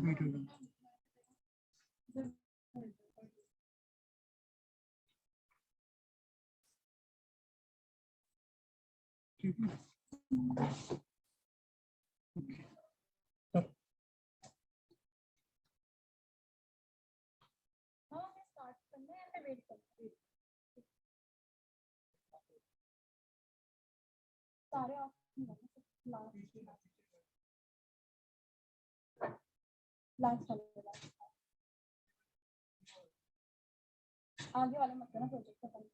Submit होगा। ठीक है, सारे लास्ट आगे वाले मत करना, प्रोजेक्ट खत्म।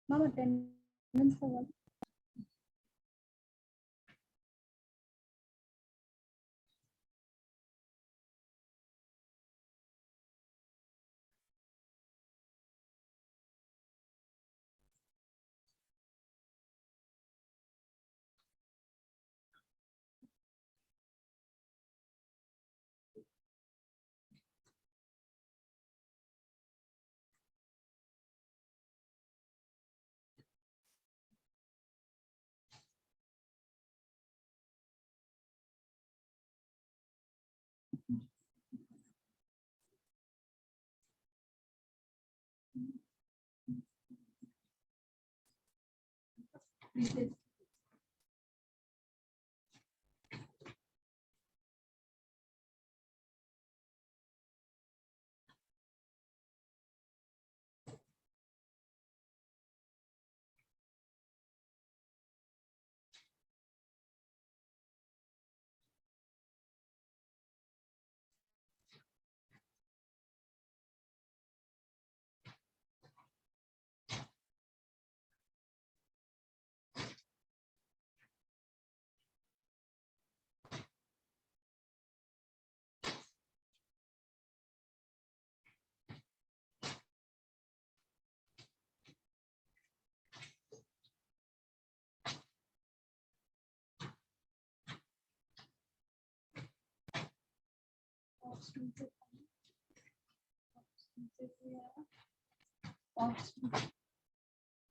मैम अटेंडेंस का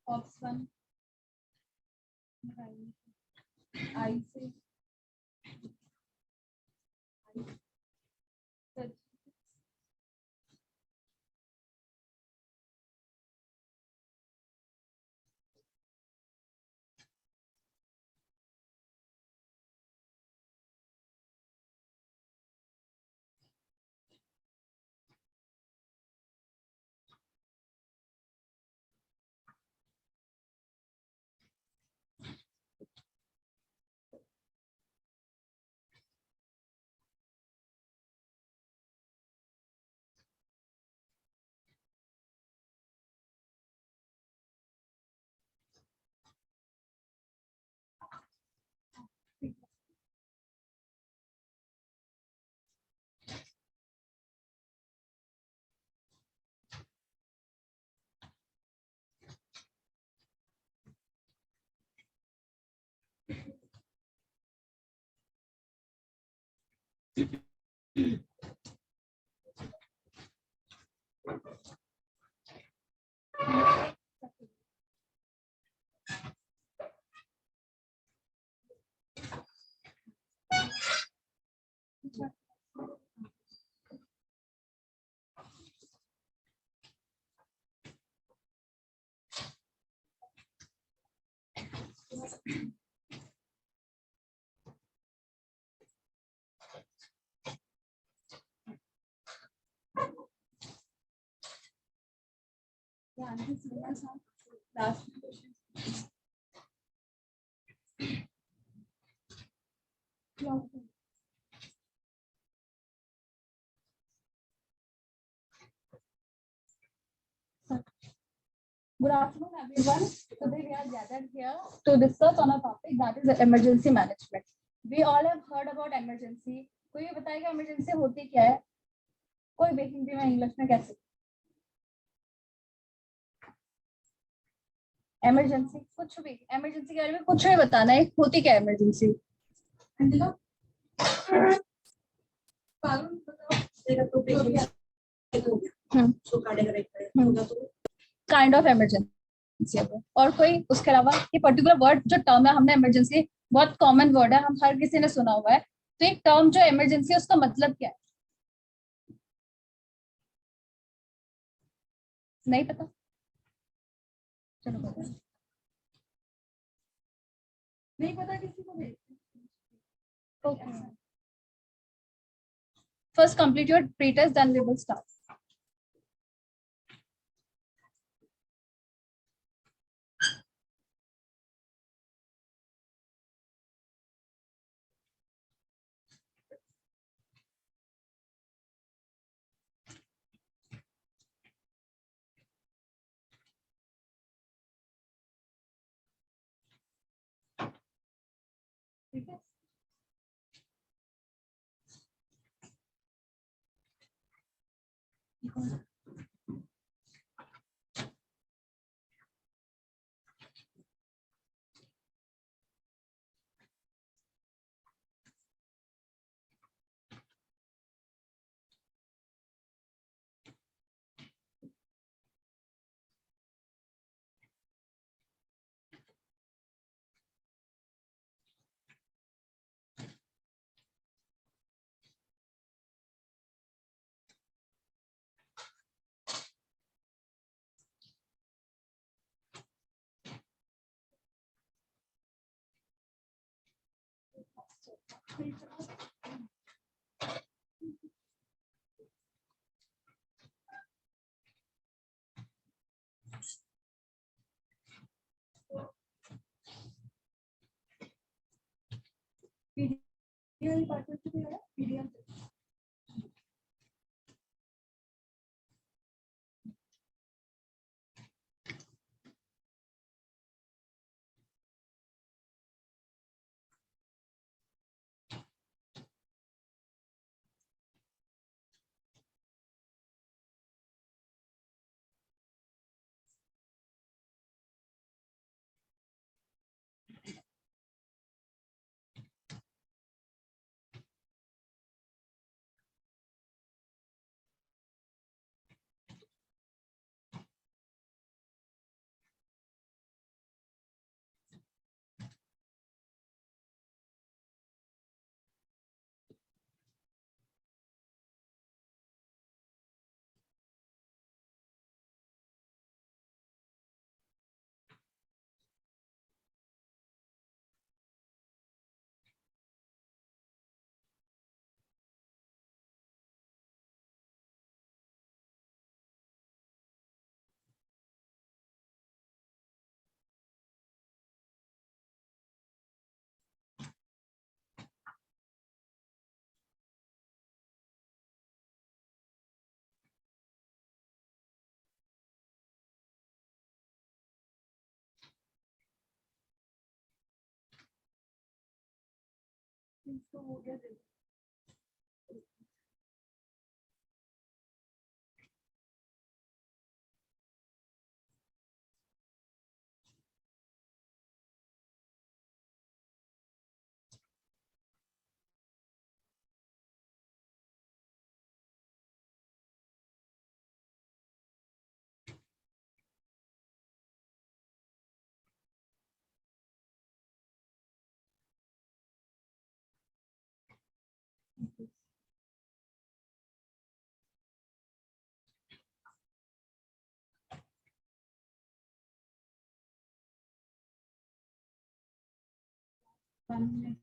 ऑप्शन आई से last Good afternoon, everyone. Today we are gathered here to discuss on a topic that is emergency management. We all have heard about emergency. कोई ये बताएगा emergency होती क्या है? कोई भी हिंदी में इंग्लिश में कैसे? Emergency कुछ भी emergency के बारे में कुछ भी बताना है होती क्या है emergency? काइंड ऑफ इमरजेंसी और कोई उसके अलावा ये पर्टिकुलर वर्ड जो टर्म है हमने इमरजेंसी बहुत कॉमन वर्ड है हम हर किसी ने सुना हुआ है तो एक टर्म जो इमरजेंसी है उसका मतलब क्या है नहीं पता चलो पता नहीं पता किसी को भी okay first complete your pretest then we will start ठीक है। पीडीएल डिपार्टमेंट से है पीडीएल इसको हो गया दे बनने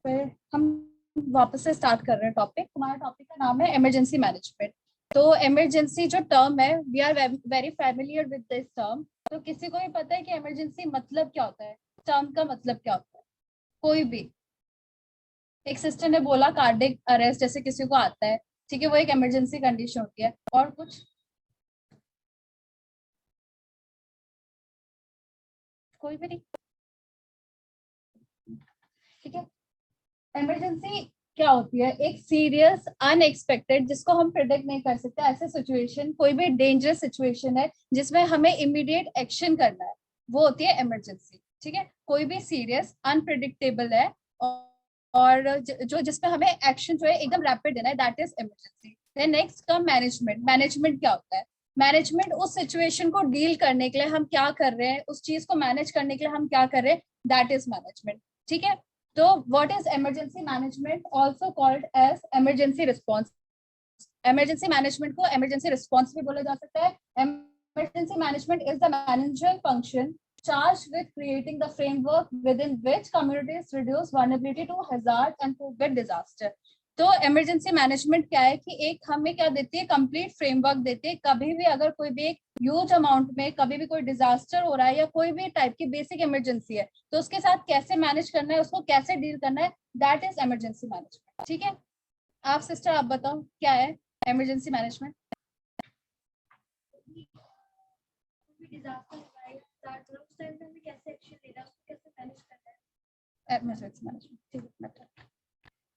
फिर हम वापस से स्टार्ट कर रहे हैं टॉपिक। हमारा टॉपिक का नाम है इमरजेंसी मैनेजमेंट। तो इमरजेंसी जो टर्म है, we are very familiar with this term. तो किसी को भी पता है कि इमरजेंसी मतलब क्या होता है, टर्म का मतलब क्या होता है? कोई भी, एक सिस्टर ने बोला कार्डिक अरेस्ट जैसे किसी को आता है, ठीक है, वो एक इमरजेंसी कंडीशन होती है। और कुछ कोई भी नहीं, ठीक है। इमरजेंसी क्या होती है? एक सीरियस अनएक्सपेक्टेड, जिसको हम प्रिडिक्ट नहीं कर सकते, ऐसे सिचुएशन, कोई भी डेंजरस सिचुएशन है जिसमें हमें इमीडिएट एक्शन करना है, वो होती है इमरजेंसी, ठीक है। कोई भी सीरियस अनप्रिडिक्टेबल है और जो जिसपे हमें एक्शन जो है एकदम रैपिड देना है, that is emergency. Then next come management. Management क्या होता है? मैनेजमेंट उस सिचुएशन को डील करने के लिए हम क्या कर रहे हैं, उस चीज को मैनेज करने के लिए हम क्या कर रहे हैं, दैट इज मैनेजमेंट, ठीक है। तो what is emergency management, also called as emergency response. Emergency management को इमरजेंसी रिस्पांस भी बोला जा सकता है। Emergency management is the managerial function charged with creating the framework within which communities reduce vulnerability to hazard and prevent disaster। तो emergency management क्या है कि एक हमें क्या देती है, कंप्लीट फ्रेमवर्क देती है। कभी भी अगर कोई भी एक ह्यूज अमाउंट में कभी भी कोई डिजास्टर हो रहा है या कोई भी टाइप की बेसिक इमरजेंसी है, तो उसके साथ कैसे मैनेज करना है, उसको कैसे डील करना है, दैट इज इमरजेंसी मैनेजमेंट, ठीक है। आप सिस्टर, आप बताओ क्या है इमरजेंसी मैनेजमेंट? डिजास्टर उस टाइम पे हमें कैसे एक्शन लेना है, उसको कैसे मैनेज करना है, इमरजेंसी मैनेजमेंट, ठीक है।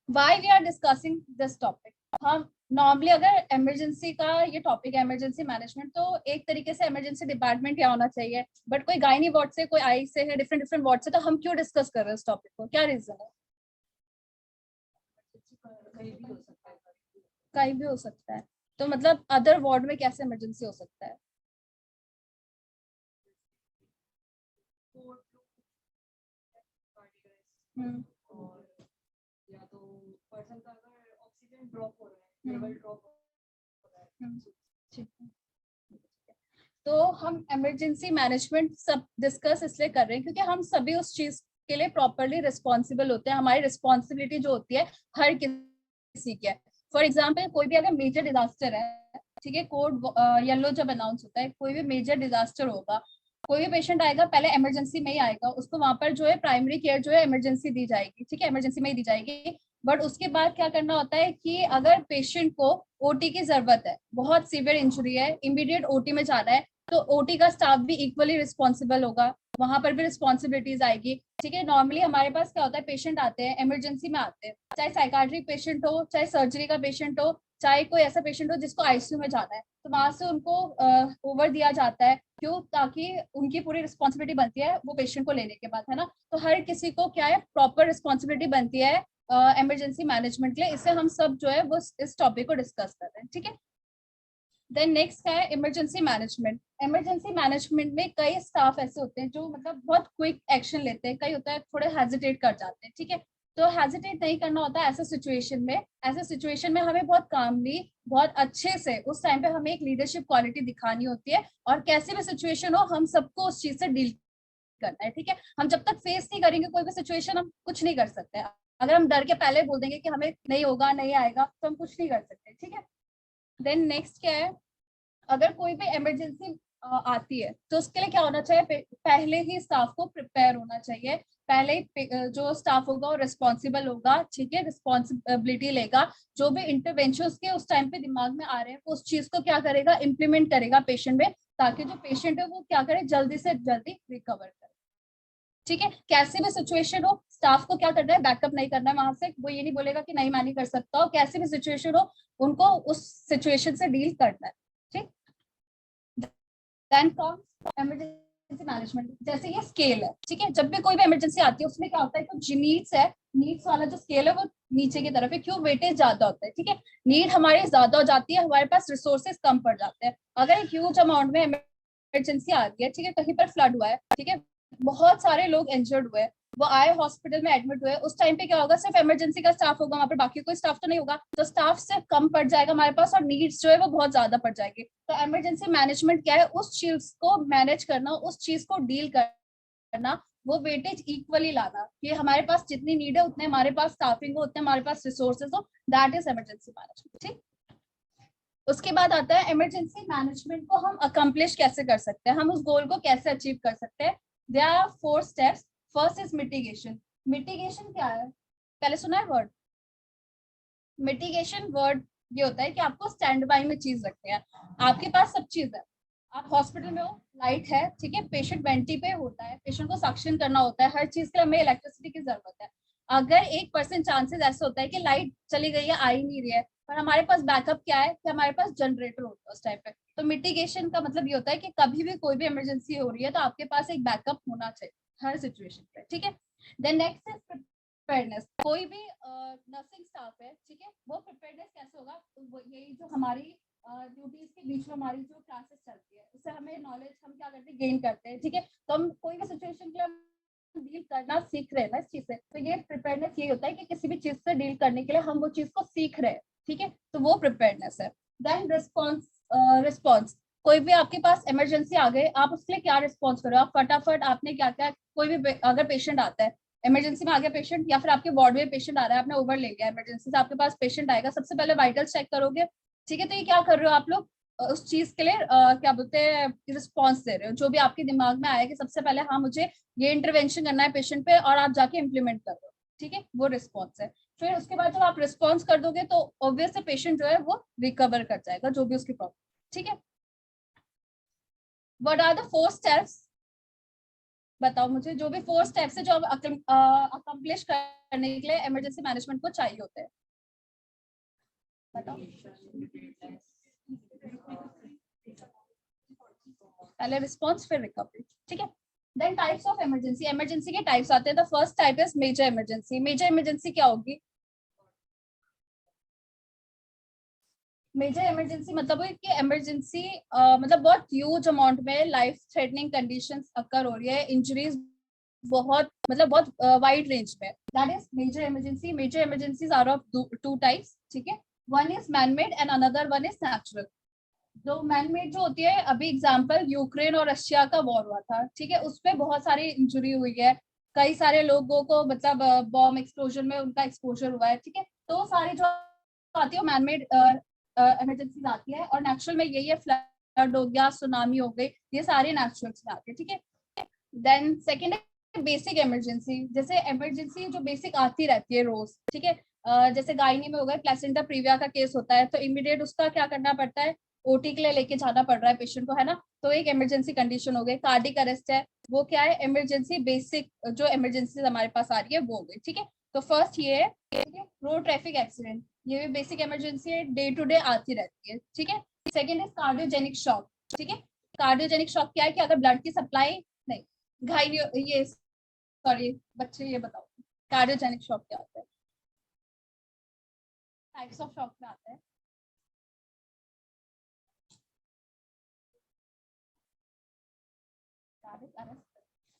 Why we are discussing this topic? हम नॉर्मली अगर इमरजेंसी का ये टॉपिक है इमरजेंसी मैनेजमेंट, तो एक तरीके से इमरजेंसी डिपार्टमेंट क्या होना चाहिए, बट कोई गायनी वार्ड से, कोई आई से है, डिफरेंट डिफरेंट वार्ड से, तो हम क्यों डिस्कस कर रहे हैं इस टॉपिक को, क्या रीजन है? कहीं भी हो सकता है, तो मतलब अदर वार्ड में कैसे इमरजेंसी हो सकता है? और या तो पर्सन का अगर ऑक्सीजन ड्रॉप हो रहा है, लेवल ड्रॉप हो रहा है, ठीक है। तो हम इमरजेंसी मैनेजमेंट सब डिस्कस इसलिए कर रहे हैं क्योंकि हम सभी उस चीज के लिए प्रॉपरली रिस्पॉन्सिबल होते हैं। हमारी रिस्पॉन्सिबिलिटी जो होती है हर किसी की है। फॉर एग्जाम्पल, कोई भी अगर मेजर डिजास्टर है, ठीक है, कोड येलो जब अनाउंस होता है, कोई भी मेजर डिजास्टर होगा, कोई भी पेशेंट आएगा पहले इमरजेंसी में ही आएगा, उसको वहां पर जो है प्राइमरी केयर जो है इमरजेंसी दी जाएगी, ठीक है, इमरजेंसी में ही दी जाएगी। बट उसके बाद क्या करना होता है कि अगर पेशेंट को ओटी की जरूरत है, बहुत सीवियर इंजरी है, इमीडिएट ओटी में जाना है, तो ओटी का स्टाफ भी इक्वली रिस्पॉन्सिबल होगा, वहां पर भी रिस्पॉन्सिबिलिटीज आएगी, ठीक है। नॉर्मली हमारे पास क्या होता है, पेशेंट आते हैं इमरजेंसी में आते हैं, चाहे साइकाट्रिक पेशेंट हो, चाहे सर्जरी का पेशेंट हो, चाहे कोई ऐसा पेशेंट हो जिसको आईसीयू में जाना है, तो वहां से उनको ओवर दिया जाता है। क्यों? ताकि उनकी पूरी रिस्पॉन्सिबिलिटी बनती है वो पेशेंट को लेने के बाद, है ना। तो हर किसी को क्या है, प्रॉपर रिस्पॉन्सिबिलिटी बनती है इमरजेंसी मैनेजमेंट के लिए। इससे हम सब जो है वो इस टॉपिक को डिस्कस कर रहे हैं, ठीक है। देन नेक्स्ट है इमरजेंसी मैनेजमेंट। इमरजेंसी मैनेजमेंट में कई स्टाफ ऐसे होते हैं जो मतलब बहुत क्विक एक्शन लेते हैं, कई होता है थोड़े हेजिटेट कर जाते हैं, ठीक है। तो हेजिटेट नहीं करना होता है ऐसे सिचुएशन में। ऐसे सिचुएशन में हमें बहुत कामली, बहुत अच्छे से उस टाइम पे हमें एक लीडरशिप क्वालिटी दिखानी होती है, और कैसे भी सिचुएशन हो हम सबको उस चीज से डील करना है, ठीक है। हम जब तक फेस नहीं करेंगे कोई भी सिचुएशन, हम कुछ नहीं कर सकते। अगर हम डर के पहले बोल देंगे कि हमें नहीं होगा, नहीं आएगा, तो हम कुछ नहीं कर सकते, ठीक है। देन नेक्स्ट क्या है, अगर कोई भी इमरजेंसी आती है तो उसके लिए क्या होना चाहिए, पहले ही स्टाफ को प्रिपेयर होना चाहिए। पहले जो स्टाफ होगा वो रिस्पॉन्सिबल होगा, ठीक है, रिस्पॉन्सिबिलिटी लेगा। जो भी इंटरवेंशन के उस टाइम पे दिमाग में आ रहे हैं, उस चीज को क्या करेगा, इम्प्लीमेंट करेगा पेशेंट में, ताकि जो पेशेंट है वो क्या करे, जल्दी से जल्दी रिकवर करे, ठीक है। कैसे भी सिचुएशन हो, स्टाफ को क्या करना है, बैकअप नहीं करना है वहां से। वो ये नहीं बोलेगा कि नहीं मैं नहीं कर सकता, हो कैसे भी सिचुएशन हो उनको उस सिचुएशन से डील करना है, ठीक। Then comes emergency management. जैसे ये स्केल है, ठीक है, जब भी कोई भी इमरजेंसी आती है उसमें क्या होता है, कुछ नीड्स है, नीड्स वाला जो स्केल है वो नीचे की तरफ है। क्यों? वेटेज ज्यादा होता है, ठीक है, नीड हमारी ज्यादा हो जाती है, हमारे पास रिसोर्सेज कम पड़ जाते हैं। अगर एक ह्यूज अमाउंट में इमरजेंसी आ गई है, ठीक है, कहीं पर फ्लड हुआ है, ठीक है, बहुत सारे लोग इंजर्ड हुए, वो आए हॉस्पिटल में एडमिट हुए, उस टाइम पे क्या होगा, सिर्फ इमरजेंसी का स्टाफ होगा वहां पर, बाकी कोई स्टाफ तो नहीं होगा, तो स्टाफ से कम पड़ जाएगा हमारे पास, और नीड्स जो है वो बहुत ज्यादा पड़ जाएगी। तो इमरजेंसी मैनेजमेंट क्या है, उस चीज को मैनेज करना, उस चीज को डील करना, वो वेटेज इक्वली लाना कि हमारे पास जितनी नीड है उतने हमारे पास स्टाफिंग हो, उतने हमारे पास रिसोर्सेज हो, दैट इज इमरजेंसी मैनेजमेंट। ठीक, उसके बाद आता है इमरजेंसी मैनेजमेंट को हम अकम्प्लिश कैसे कर सकते हैं, हम उस गोल को कैसे अचीव कर सकते हैं। There are 4 steps. First is mitigation. Mitigation क्या है, पहले सुना है वर्ड मिटिगेशन? वर्ड ये होता है कि आपको स्टैंड बाय में चीज रखते हैं। आपके पास सब चीज है, आप हॉस्पिटल में हो, लाइट है, ठीक है, पेशेंट वेंटी पे होता है, पेशेंट को सक्शन करना होता है, हर चीज के लिए हमें इलेक्ट्रिसिटी की जरूरत है। अगर 1% चांसेस ऐसे होता है कि लाइट चली गई है, आ ही नहीं रही है, पर हमारे पास बैकअप क्या है कि हमारे पास जनरेटर होता है उस टाइम पे। तो मिटिगेशन का मतलब ये होता है कि कभी भी कोई भी इमरजेंसी हो रही है तो आपके पास एक बैकअप होना चाहिए हर सिचुएशन पे। ठीक है, देन नेक्स्ट इज प्रिपेयरनेस। कोई भी नर्सिंग स्टाफ है, ठीक है, वो प्रिपेयरनेस कैसे होगा, तो यही जो हमारी ड्यूटीज के बीच में हमारी जो क्लासेस चलती है उससे हमें नॉलेज हम क्या करते हैं, गेन करते हैं। ठीक है, तो हम कोई भी सिचुएशन के लिए डील करना सीख रहे हैं ना इस चीज से, तो ये प्रिपेयरनेस ये होता है कि किसी भी चीज से डील करने के लिए हम वो चीज को सीख रहे हैं। ठीक है, तो वो प्रिपेयरनेस है। Then response. रिस्पॉन्स, कोई भी आपके पास इमरजेंसी आ गई, आप उसके लिए क्या रिस्पॉन्स करो, आप फटाफट आपने क्या क्या, कोई भी अगर पेशेंट आता है इमरजेंसी में आ गया पेशेंट, या फिर आपके वार्ड में पेशेंट आ रहा है, आपने ओवर ले लिया इमरजेंसी से, आपके पास पेशेंट आएगा, सबसे पहले वाइटल्स चेक करोगे। ठीक है, तो ये क्या कर रहे हो आप लोग, उस चीज के लिए क्या बोलते हैं, रिस्पॉन्स दे रहे हो, जो भी आपके दिमाग में आया कि सबसे पहले हाँ मुझे ये इंटरवेंशन करना है पेशेंट पे, और आप जाके इम्प्लीमेंट कर दो। ठीक है, वो रिस्पॉन्स है। फिर उसके बाद जब आप रिस्पॉन्स कर दोगे तो ऑब्वियस पेशेंट जो है वो रिकवर कर जाएगा जो भी उसकी प्रॉब्लम। ठीक है, व्हाट आर द 4 स्टेप्स, बताओ मुझे, जो भी 4 स्टेप्स है जो अकम्प्लिश करने के लिए इमरजेंसी मैनेजमेंट को चाहिए होते हैं, बताओ। पहले रिस्पॉन्स फिर रिकवरी। ठीक है, then types of emergency. Emergency के टाइप्स आते हैं। The first type is major emergency. Major emergency क्या होगी, मेजर इमरजेंसी मतलब है कि इमरजेंसी मतलब बहुत ह्यूज अमाउंट में लाइफ थ्रेटनिंग कंडीशंस अकर हो रही है, इंजरीज बहुत मतलब बहुत वाइड रेंज में, that is major emergency. Major emergencies are of 2 types. ठीक है, one is man made and another one is natural. जो मैन मेड जो होती है, अभी एग्जांपल यूक्रेन और रशिया का वॉर हुआ था, ठीक है, उसपे बहुत सारी इंजुरी हुई है, कई सारे लोगों को मतलब बॉम्ब एक्सप्लोजन में उनका एक्सपोजर हुआ है। ठीक है, तो सारी जो आती है मैन मेड इमरजेंसीज आती है, और नेचुरल में यही है, फ्लड हो गया, सुनामी हो गई, ये सारे नेचुरल में आती है। ठीक है, देन सेकेंड है बेसिक इमरजेंसी। जैसे इमरजेंसी जो बेसिक आती रहती है रोज, ठीक है, जैसे गायनी में हो गया, प्लेसेंटा प्रीविया का केस होता है, तो इमीडिएट उसका क्या करना पड़ता है, ओटी के लिए लेके जाना पड़ रहा है पेशेंट को, है ना, तो एक इमरजेंसी कंडीशन हो गई। कार्डिक अरेस्ट है, वो क्या है, इमरजेंसी बेसिक जो इमरजेंसी हमारे पास आ रही है वो हो गई। ठीक है, तो फर्स्ट ये है, ठीक है, रोड ट्रैफिक एक्सीडेंट, ये भी बेसिक इमरजेंसी है, डे टू डे आती रहती है। ठीक है, सेकेंड इज कार्डियोजेनिक शॉक। ठीक है, कार्डियोजेनिक शॉक क्या है कि अगर ब्लड की सप्लाई नहीं, घायल, ये सॉरी बच्चे ये बताओ कार्डियोजेनिक शॉक क्या होता है, टाइप्स ऑफ शॉक में आता है।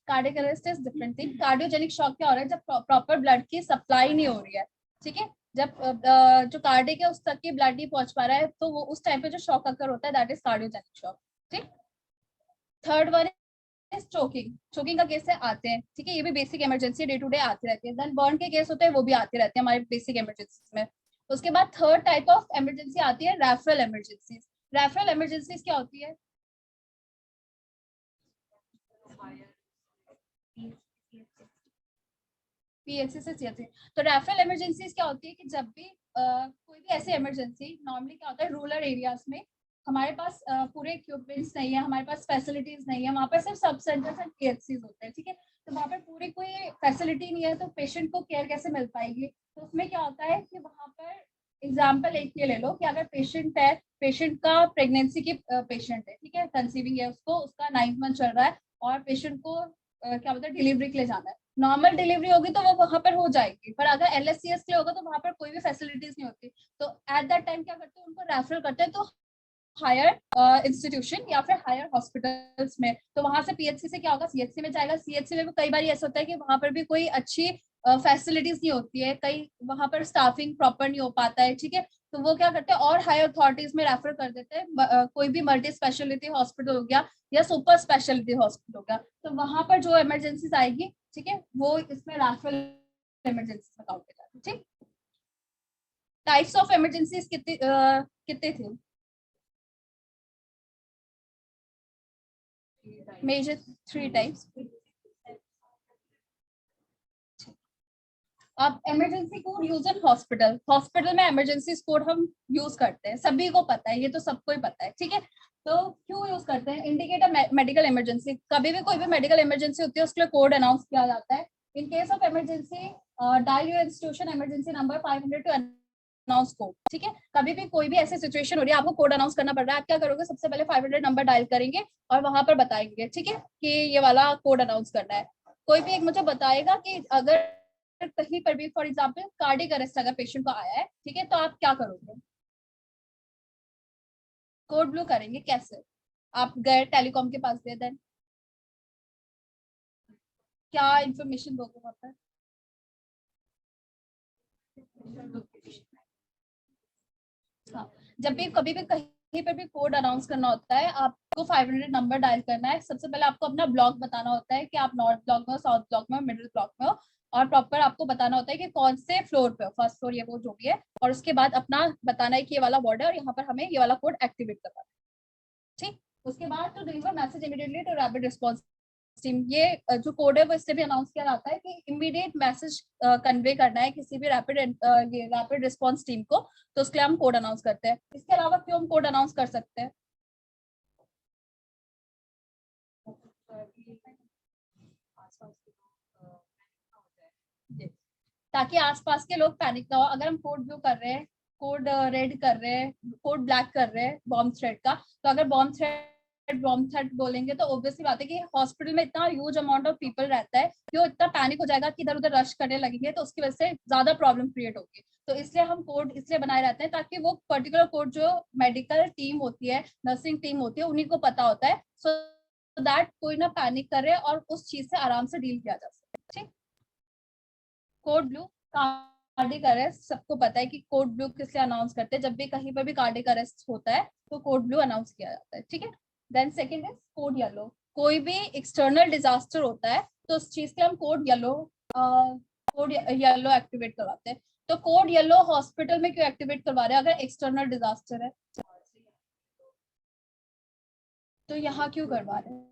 Cardiac arrest is different thing. Cardiogenic shock क्या हो रहा है, जब प्रॉपर ब्लड की सप्लाई नहीं हो रही है। ठीक है, जब जो कार्डियक है उस तक की ब्लड नहीं पहुंच पा रहा है, तो वो उस टाइम पे जो शॉक अकर होता है, दैट इज कार्डियोजेनिक शॉक। ठीक, third one is choking. Choking का केस है आते हैं, ठीक है, ये भी basic emergency day to day आती रहती है। देन बर्न के केस होते हैं, वो भी आते रहते हैं हमारे बेसिक इमरजेंसी में। उसके बाद थर्ड टाइप ऑफ इमरजेंसी आती है रेफरल इमरजेंसी। रेफरल इमरजेंसी क्या होती है, पीएचसी से सीएचसी। तो रेफरल इमरजेंसीज क्या होती है कि जब भी कोई भी ऐसी इमरजेंसी, नॉर्मली क्या होता है रूरल एरियाज में हमारे पास पूरे इक्विपमेंट्स नहीं है, हमारे पास फैसिलिटीज नहीं है, वहाँ पर सिर्फ सब सेंटर्स एंड पीएचसीज होते हैं। ठीक है, तो वहाँ पर पूरी कोई फैसिलिटी नहीं है, तो पेशेंट को केयर कैसे मिल पाएगी। तो उसमें क्या होता है कि वहाँ पर एग्जाम्पल एक ये ले लो कि अगर पेशेंट है, पेशेंट का प्रेगनेंसी की पेशेंट है, ठीक है, कंसीविंग है, उसको उसका 9th मंथ चल रहा है, और पेशेंट को क्या बोलते हैं डिलीवरी के लिए जाना है। नॉर्मल डिलीवरी होगी तो वो वहां पर हो जाएगी, पर अगर एलएससीएस के लिए होगा तो वहां पर कोई भी फैसिलिटीज नहीं होती, तो एट दैट टाइम क्या करते हैं, उनको रेफर करते हैं तो हायर इंस्टीट्यूशन या फिर हायर हॉस्पिटल्स में। तो वहां से पीएचसी से क्या होगा, सीएचसी में जाएगा। सीएचसी में भी कई बार ऐसा होता है कि वहां पर भी कोई अच्छी फैसिलिटीज नहीं होती है, कई वहां पर स्टाफिंग प्रॉपर नहीं हो पाता है। ठीक है, तो वो क्या करते हैं और हायर अथॉरिटीज में रेफर कर देते हैं, कोई भी मल्टी स्पेशलिटी हॉस्पिटल हो गया या सुपर स्पेशलिटी हॉस्पिटल हो गया, तो वहां पर जो इमरजेंसीज आएगी, ठीक है, वो इसमें रेफरल इमरजेंसी में काउंट किया जाता है। ठीक, टाइप्स ऑफ इमरजेंसीज कितने थे? Major 3 types. अब emergency code use in hospital, hospital में इमरजेंसी कोड हम यूज करते हैं, सभी को पता है, ये तो सबको ही पता है, ठीक है। तो क्यों यूज करते हैं? इंडिकेट अ मेडिकल इमरजेंसी, कभी भी कोई भी मेडिकल इमरजेंसी होती है उसके लिए कोड अनाउंस किया जाता है। In case of emergency dial your institution emergency number 500 to announce code, ठीक है। कभी भी कोई भी ऐसी सिचुएशन हो रही है, आपको कोड अनाउंस करना पड़ रहा है, आप क्या करोगे? सबसे पहले 500 नंबर डायल करेंगे और वहां पर बताएंगे, ठीक है, कि ये वाला कोड अनाउंस करना है। कोई भी एक मुझे बताएगा कि अगर कहीं पर भी फॉर एग्जाम्पल कार्डियक अरेस्ट अगर पेशेंट को आया है, ठीक है, तो आप क्या करोगे? कोड ब्लू करेंगे कैसे? आप गए टेलीकॉम के पास गए, देन क्या इंफॉर्मेशन दोगे वहां पर? हाँ, जब भी कभी भी कहीं पर भी कोड अनाउंस करना होता है, आपको 500 नंबर डायल करना है। सबसे पहले आपको अपना ब्लॉक बताना होता है कि आप नॉर्थ ब्लॉक में हो, साउथ ब्लॉक में हो, मिडिल ब्लॉक में हो, और प्रॉपर आपको बताना होता है कि कौन से फ्लोर पे हो, फर्स्ट फ्लोर ये वो जो भी है, और उसके बाद अपना बताना है कि ये वाला वार्ड है और यहाँ पर हमें ये वाला कोड एक्टिवेट करना है। ठीक, उसके बाद तो deliver message immediately to rapid response team, ये जो कोड है वो इससे भी अनाउंस किया जाता है कि इमीडिएट मैसेज कन्वे करना है किसी भी रैपिड रिस्पांस टीम को, तो उसके लिए हम कोड अनाउंस करते हैं। इसके अलावा क्यों हम कोड अनाउंस कर सकते हैं? ताकि आसपास के लोग पैनिक ना हो। अगर हम कोड ब्लू कर रहे हैं, कोड रेड कर रहे हैं, कोड ब्लैक कर रहे हैं बॉम्ब थ्रेट का, तो अगर बॉम्ब थ्रेट बोलेंगे तो ऑब्वियसली बात है कि हॉस्पिटल में इतना ह्यूज अमाउंट ऑफ पीपल रहता है कि वो इतना पैनिक हो जाएगा कि इधर उधर रश करने लगेंगे, तो उसकी वजह से ज्यादा प्रॉब्लम क्रिएट होगी। तो इसलिए हम कोड इसलिए बनाए रहते हैं ताकि वो पर्टिकुलर कोड जो मेडिकल टीम होती है, नर्सिंग टीम होती है, उन्हीं को पता होता है, सो दैट कोई ना पैनिक करे और उस चीज से आराम से डील किया जा सके। ठीक, कोड ब्लू कार्डिक अरेस्ट, सबको पता है कि कोड ब्लू किस लिए अनाउंस करते हैं, जब भी कहीं पर भी कार्डिक अरेस्ट होता है तो कोड ब्लू अनाउंस किया जाता है, ठीक है। Then second is code yellow, कोई भी एक्सटर्नल डिजास्टर होता है तो उस चीज के हम कोड येलो एक्टिवेट करवाते हैं। तो कोड येलो हॉस्पिटल में क्यों एक्टिवेट करवा रहे हैं अगर एक्सटर्नल डिजास्टर है? तो यहाँ क्यों करवा रहे हैं?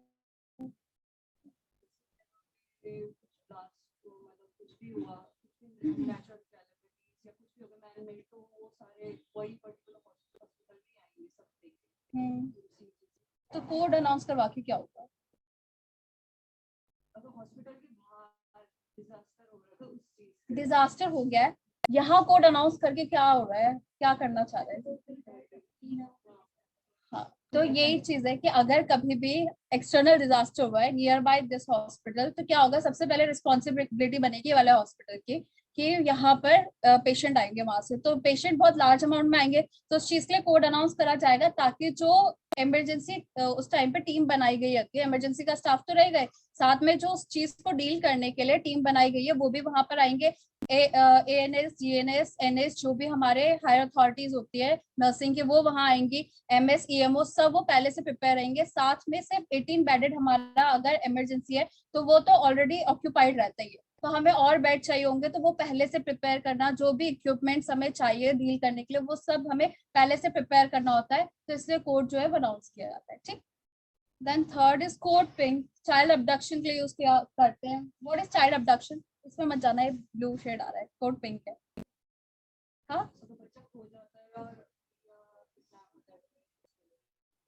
हम्म, तो कोड अनाउंस करवा के क्या होगा? डिजास्टर हो गया है, यहाँ कोड अनाउंस करके क्या हो रहा है, क्या करना चाह रहे हैं? हाँ, तो यही चीज है कि अगर कभी भी एक्सटर्नल डिजास्टर हुआ है नियर बाय दिस हॉस्पिटल, तो क्या होगा? सबसे पहले रिस्पॉन्सिबिलिटी बनेगी वाले हॉस्पिटल की कि यहाँ पर पेशेंट आएंगे वहां से, तो पेशेंट बहुत लार्ज अमाउंट में आएंगे, तो उस चीज के लिए कोड अनाउंस करा जाएगा ताकि जो इमरजेंसी उस टाइम पे टीम बनाई गई है, इमरजेंसी का स्टाफ तो रह गए, साथ में जो उस चीज को डील करने के लिए टीम बनाई गई है वो भी वहां पर आएंगे। एएनएस, जीएनएस, एनएस, जो भी हमारे हायर अथॉरिटीज होती है नर्सिंग की, वो वहां आएंगी। एमएस, ईएमओ, सब वो पहले से प्रिपेयर रहेंगे। साथ में सिर्फ 18 बेडेड हमारा अगर इमरजेंसी है तो वो तो ऑलरेडी ऑक्यूपाइड रहता ही है, तो हमें और बेड चाहिए होंगे, तो वो पहले से प्रिपेयर करना, जो भी इक्विपमेंट्स हमें चाहिए डील करने के लिए, वो सब हमें पहले से प्रिपेयर करना होता है, तो इसलिए कोड जो है वो अनाउंस किया जाता है। ठीक, then third is code pink, child abduction के लिए यूज किया करते हैं। What is child abduction? इसमें मत जाना है, ब्लू शेड आ रहा है, कोड पिंक है। हाँ,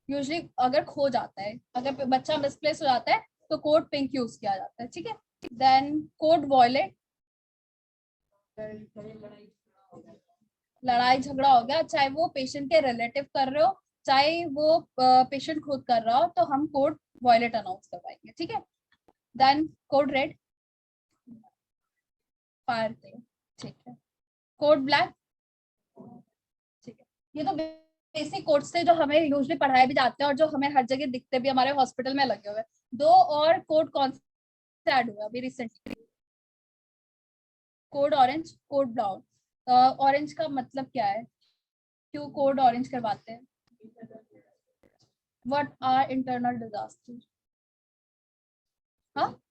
यूजली अगर खो जाता है, अगर बच्चा मिसप्लेस हो जाता है तो कोड पिंक यूज किया जाता है, ठीक है। देन कोड वॉयलेट, लड़ाई झगड़ा हो गया, चाहे वो पेशेंट के रिलेटिव कर रहे हो, चाहे वो पेशेंट खुद कर रहा हो, तो हम कोड वॉयलेट अनाउंस करवाएंगे, ठीक है। देन कोड रेड, फायर थे, ठीक है। कोड ब्लैक, ठीक है। ये तो बेसिक कोड्स थे जो हमें यूजली पढ़ाए भी जाते हैं और जो हमें हर जगह दिखते भी, हमारे हॉस्पिटल में लगे हुए। दो और कोड कौन से ऐड हुआ अभी recently? Code orange, code brown. Orange का मतलब क्या है? क्यों कोड ऑरेंज करवाते हैं? What are internal disaster? हाँ,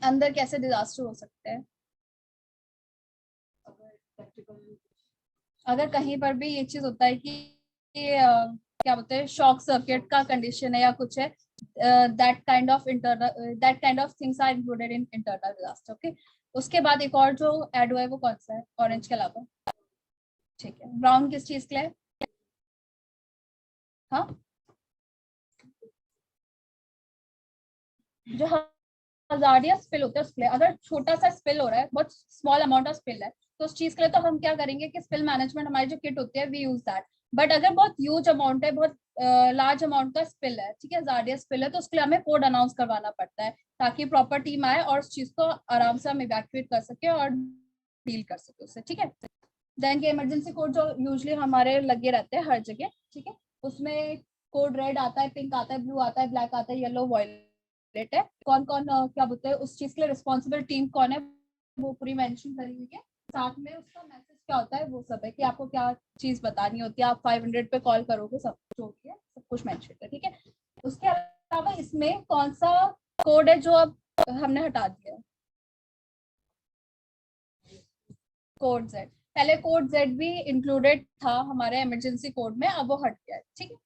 अंदर कैसे डिजास्टर हो सकते हैं? अगर कहीं पर भी ये चीज होता है कि क्या बोलते हैं, शॉक सर्किट का कंडीशन है या कुछ है, that kind of things are included in internal disaster. Okay, उसके बाद एक और जो ऐड हुआ है वो कौन सा है ऑरेंज के अलावा? ठीक है, ब्राउन किस चीज के लिए? हाँ, जो हजारिया स्पिल होता है उसके लिए। अगर छोटा सा स्पिल हो रहा है, बहुत स्मॉल अमाउंट ऑफ स्पिल है, तो उस चीज के लिए तो हम क्या करेंगे कि स्पिल मैनेजमेंट हमारी जो किट होती है वी यूज दैट। बट अगर बहुत ह्यूज अमाउंट है, बहुत लार्ज अमाउंट का स्पिल है, ठीक है, हजारिया स्पिल है, तो उसके लिए हमें कोड अनाउंस करवाना पड़ता है ताकि प्रॉपर टीम आए और उस चीज को आराम से हम इवैक्यूएट कर सके और डील कर सके उससे। ठीक है, देन के इमरजेंसी कोड जो यूजली हमारे लगे रहते हैं हर जगह, ठीक है, उसमें कोड रेड आता है, पिंक आता है, ब्लू आता है, ब्लैक आता है, येलो, वॉयलेट है। कौन कौन क्या बोलते हैं उस चीज के लिए रिस्पॉन्सिबल टीम कौन है वो पूरी मेंशन करी हुई है। साथ में उसका मैसेज क्या होता है वो सब है कि आपको क्या चीज बतानी होती है, आप 500 पे कॉल करोगे, सब जो भी है सब कुछ मेंशन है। ठीक है, उसके अलावा इसमें कौन सा कोड है जो अब हमने हटा दिया है? Code Z. पहले कोड जेड भी इंक्लूडेड था हमारे इमरजेंसी कोड में, अब वो हट गया है। ठीक है,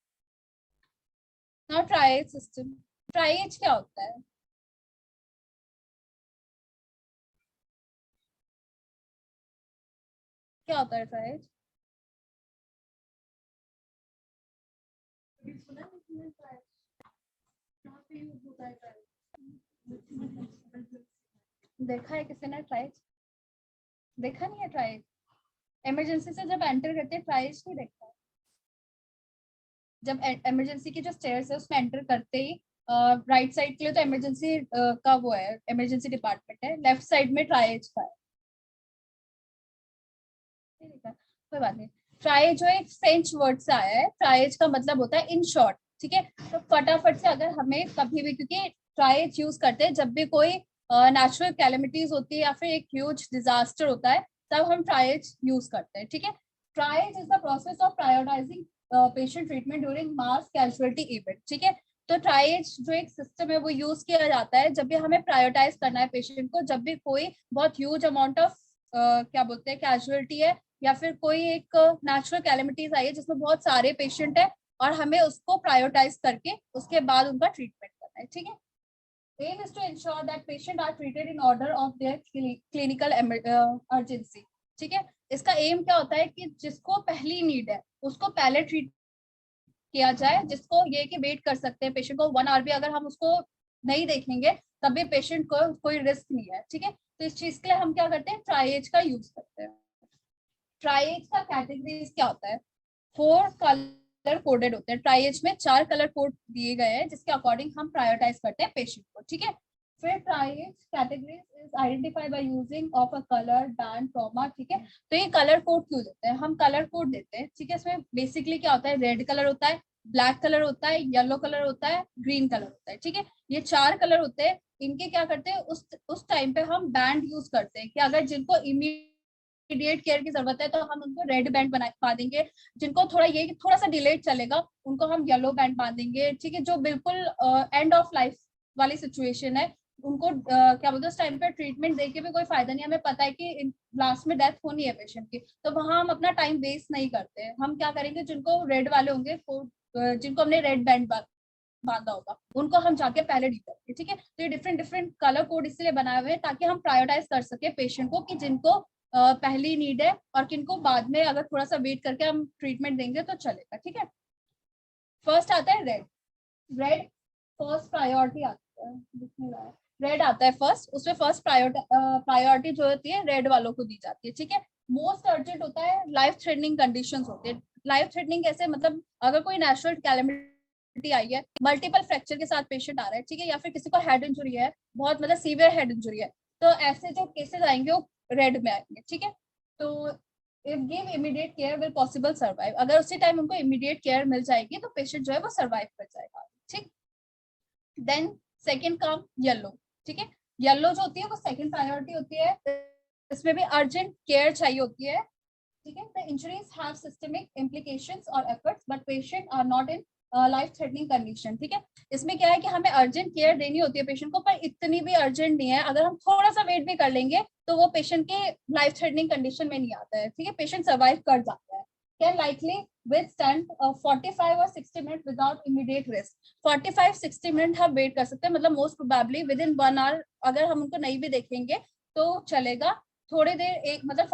नाउ ट्राई सिस्टम। ट्राई क्या होता है? क्या होता है ट्राई? देखा है किसी ने ट्राई? देखा नहीं है ट्राई? इमरजेंसी से जब एंटर करते हैं ट्राई नहीं देखा? जब इमरजेंसी की जो स्टेयर्स है उसमें एंटर करते ही राइट साइड के लिए तो इमरजेंसी का वो है, इमरजेंसी डिपार्टमेंट है, लेफ्ट साइड में ट्राइज का है। ठीक है, कोई बात नहीं। ट्राई जो एक फ्रेंच वर्ड से आया है, ट्राइज का मतलब होता है इन शॉर्ट। ठीक है, तो फटाफट से अगर हमें कभी भी, क्योंकि ट्राइज यूज करते हैं जब भी कोई नेचुरल कैलेमिटीज होती है या फिर एक ह्यूज डिजास्टर होता है, तब हम ट्राइज यूज करते हैं। ठीक है, tries is the process of prioritising patient treatment during mass casualty event. ठीक है, तो ट्राइज जो एक सिस्टम है वो यूज किया जाता है जब भी हमें प्रायोरिटाइज करना है पेशेंट को, जब भी कोई बहुत ह्यूज अमाउंट ऑफ क्या बोलते हैं कैजुअलिटी है या फिर कोई एक नेचुरल कैलेमिटीज आई है जिसमें बहुत सारे पेशेंट है और हमें उसको प्रायोरिटाइज करके उसके बाद उनका ट्रीटमेंट करना है। ठीक है, aim is to ensure that patient are treated in order of their clinical urgency। ठीक है, इसका एम क्या होता है कि जिसको पहली नीड है उसको पहले ट्रीट किया जाए, जिसको ये कि वेट कर सकते हैं पेशेंट को 1 आवर भी अगर हम उसको नहीं देखेंगे तब भी पेशेंट को कोई रिस्क नहीं है। ठीक है, तो इस चीज के लिए हम क्या करते हैं, ट्राइएज का यूज करते हैं। ट्राइएज का कैटेगरीज क्या होता है? 4 कलर कोडेड होते हैं। ट्राइएज में 4 कलर कोड दिए गए हैं जिसके अकॉर्डिंग हम प्रायोरिटाइज करते हैं पेशेंट को। ठीक है, फिर triage categories is identified by using of a colour band trauma. ठीक है, तो ये कलर कोड क्यों देते हैं? हम कलर कोड देते हैं, ठीक है, इसमें बेसिकली क्या होता है, रेड कलर होता है, ब्लैक कलर होता है, येलो कलर होता है, ग्रीन कलर होता है। ठीक है, ये 4 कलर होते हैं। इनके क्या करते हैं, उस टाइम पे हम बैंड यूज करते हैं कि अगर जिनको इमीडिएट केयर की जरूरत है तो हम उनको रेड बैंड बना पा देंगे, जिनको थोड़ा ये थोड़ा सा डिलेड चलेगा उनको हम येलो बैंड बांध देंगे। ठीक है, जो बिल्कुल एंड ऑफ लाइफ वाली सिचुएशन है उनको क्या बोलते हैं उस टाइम पे ट्रीटमेंट देके भी कोई फायदा नहीं, हमें पता है कि लास्ट में डेथ होनी है पेशेंट की, तो वहां हम अपना टाइम वेस्ट नहीं करते। हम क्या करेंगे, जिनको रेड वाले होंगे, जिनको हमने रेड बैंड बांधा होगा, उनको हम जाके पहले डील करेंगे। ठीक है, तो ये डिफरेंट डिफरेंट कलर कोड इसलिए बनाए हुए हैं ताकि हम प्रायोरिटाइज कर सके पेशेंट को कि जिनको पहली नीड है और किनको बाद में अगर थोड़ा सा वेट करके हम ट्रीटमेंट देंगे तो चलेगा। ठीक है, फर्स्ट आता है रेड। रेड फर्स्ट प्रायोरिटी आता है, रेड आता है फर्स्ट, उसमें फर्स्ट प्रायोरिटी जो होती है रेड वालों को दी जाती है। ठीक है, मोस्ट अर्जेंट होता है, लाइफ थ्रेटनिंग कंडीशंस होते हैं। लाइफ थ्रेटनिंग कैसे, मतलब अगर कोई नेचुरल कैलेमिटी आई है, मल्टीपल फ्रैक्चर के साथ पेशेंट आ रहा है, ठीक है, या फिर किसी को हेड इंजुरी है, बहुत मतलब सीवियर हेड इंजुरी है, तो ऐसे जो केसेस आएंगे वो रेड में आएंगे। ठीक है, तो if give immediate care will possible survive, अगर उसी टाइम उनको इमीडिएट केयर मिल जाएगी तो पेशेंट जो है वो सर्वाइव कर जाएगा। ठीक, देन सेकंड कम येलो। ठीक है, येलो जो होती है वो सेकंड प्रायोरिटी होती है, इसमें भी अर्जेंट केयर चाहिए होती है, ठीक है, the injuries have systemic implications और efforts but patient are not in life threatening condition. ठीक है, इसमें क्या है कि हमें अर्जेंट केयर देनी होती है पेशेंट को, पर इतनी भी अर्जेंट नहीं है, अगर हम थोड़ा सा वेट भी कर लेंगे तो वो पेशेंट के लाइफ थ्रेटनिंग कंडीशन में नहीं आता है। ठीक है, पेशेंट सर्वाइव कर जाता है, can likely withstand 45 or 60 minute without immediate risk. 45-60 minute हम वेट कर सकते हैं, मतलब most probably within 1 hour अगर हम उनको नहीं भी देखेंगे तो चलेगा। थोड़ी देर एक मतलब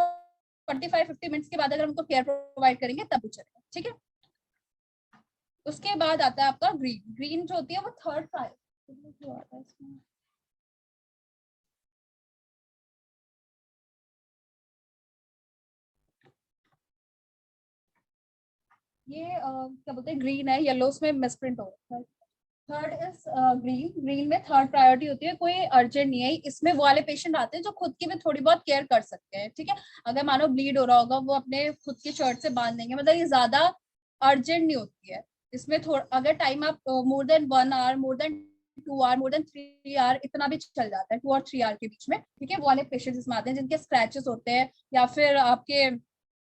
45-50 मिनट्स के बाद अगर उनको केयर प्रोवाइड करेंगे तब भी चलेगा। ठीक है, उसके बाद आता है आपका ग्रीन। ग्रीन जो होती है वो थर्ड प्रायोरिटी। ये क्या बोलते हैं, ग्रीन है, येलो में मिसप्रिंट हो रहा है। Third is green. ग्रीन में थर्ड प्रायोरिटी होती है, कोई अर्जेंट नहीं है इसमें। वो वाले पेशेंट आते हैं जो खुद की भी थोड़ी बहुत केयर कर सकते हैं। ठीक है, अगर मानो ब्लीड हो रहा होगा वो अपने खुद की शर्ट से बांध देंगे, मतलब ये ज्यादा अर्जेंट नहीं होती है। इसमें थोड़ा अगर टाइम आप more than 1 hour, more than 2 hour, more than 3 hour, इतना भी चल जाता है, 2 और 3 आवर के बीच में। ठीक है, वो वाले पेशेंट्स इसमें आते हैं जिनके स्क्रैचेस होते हैं या फिर आपके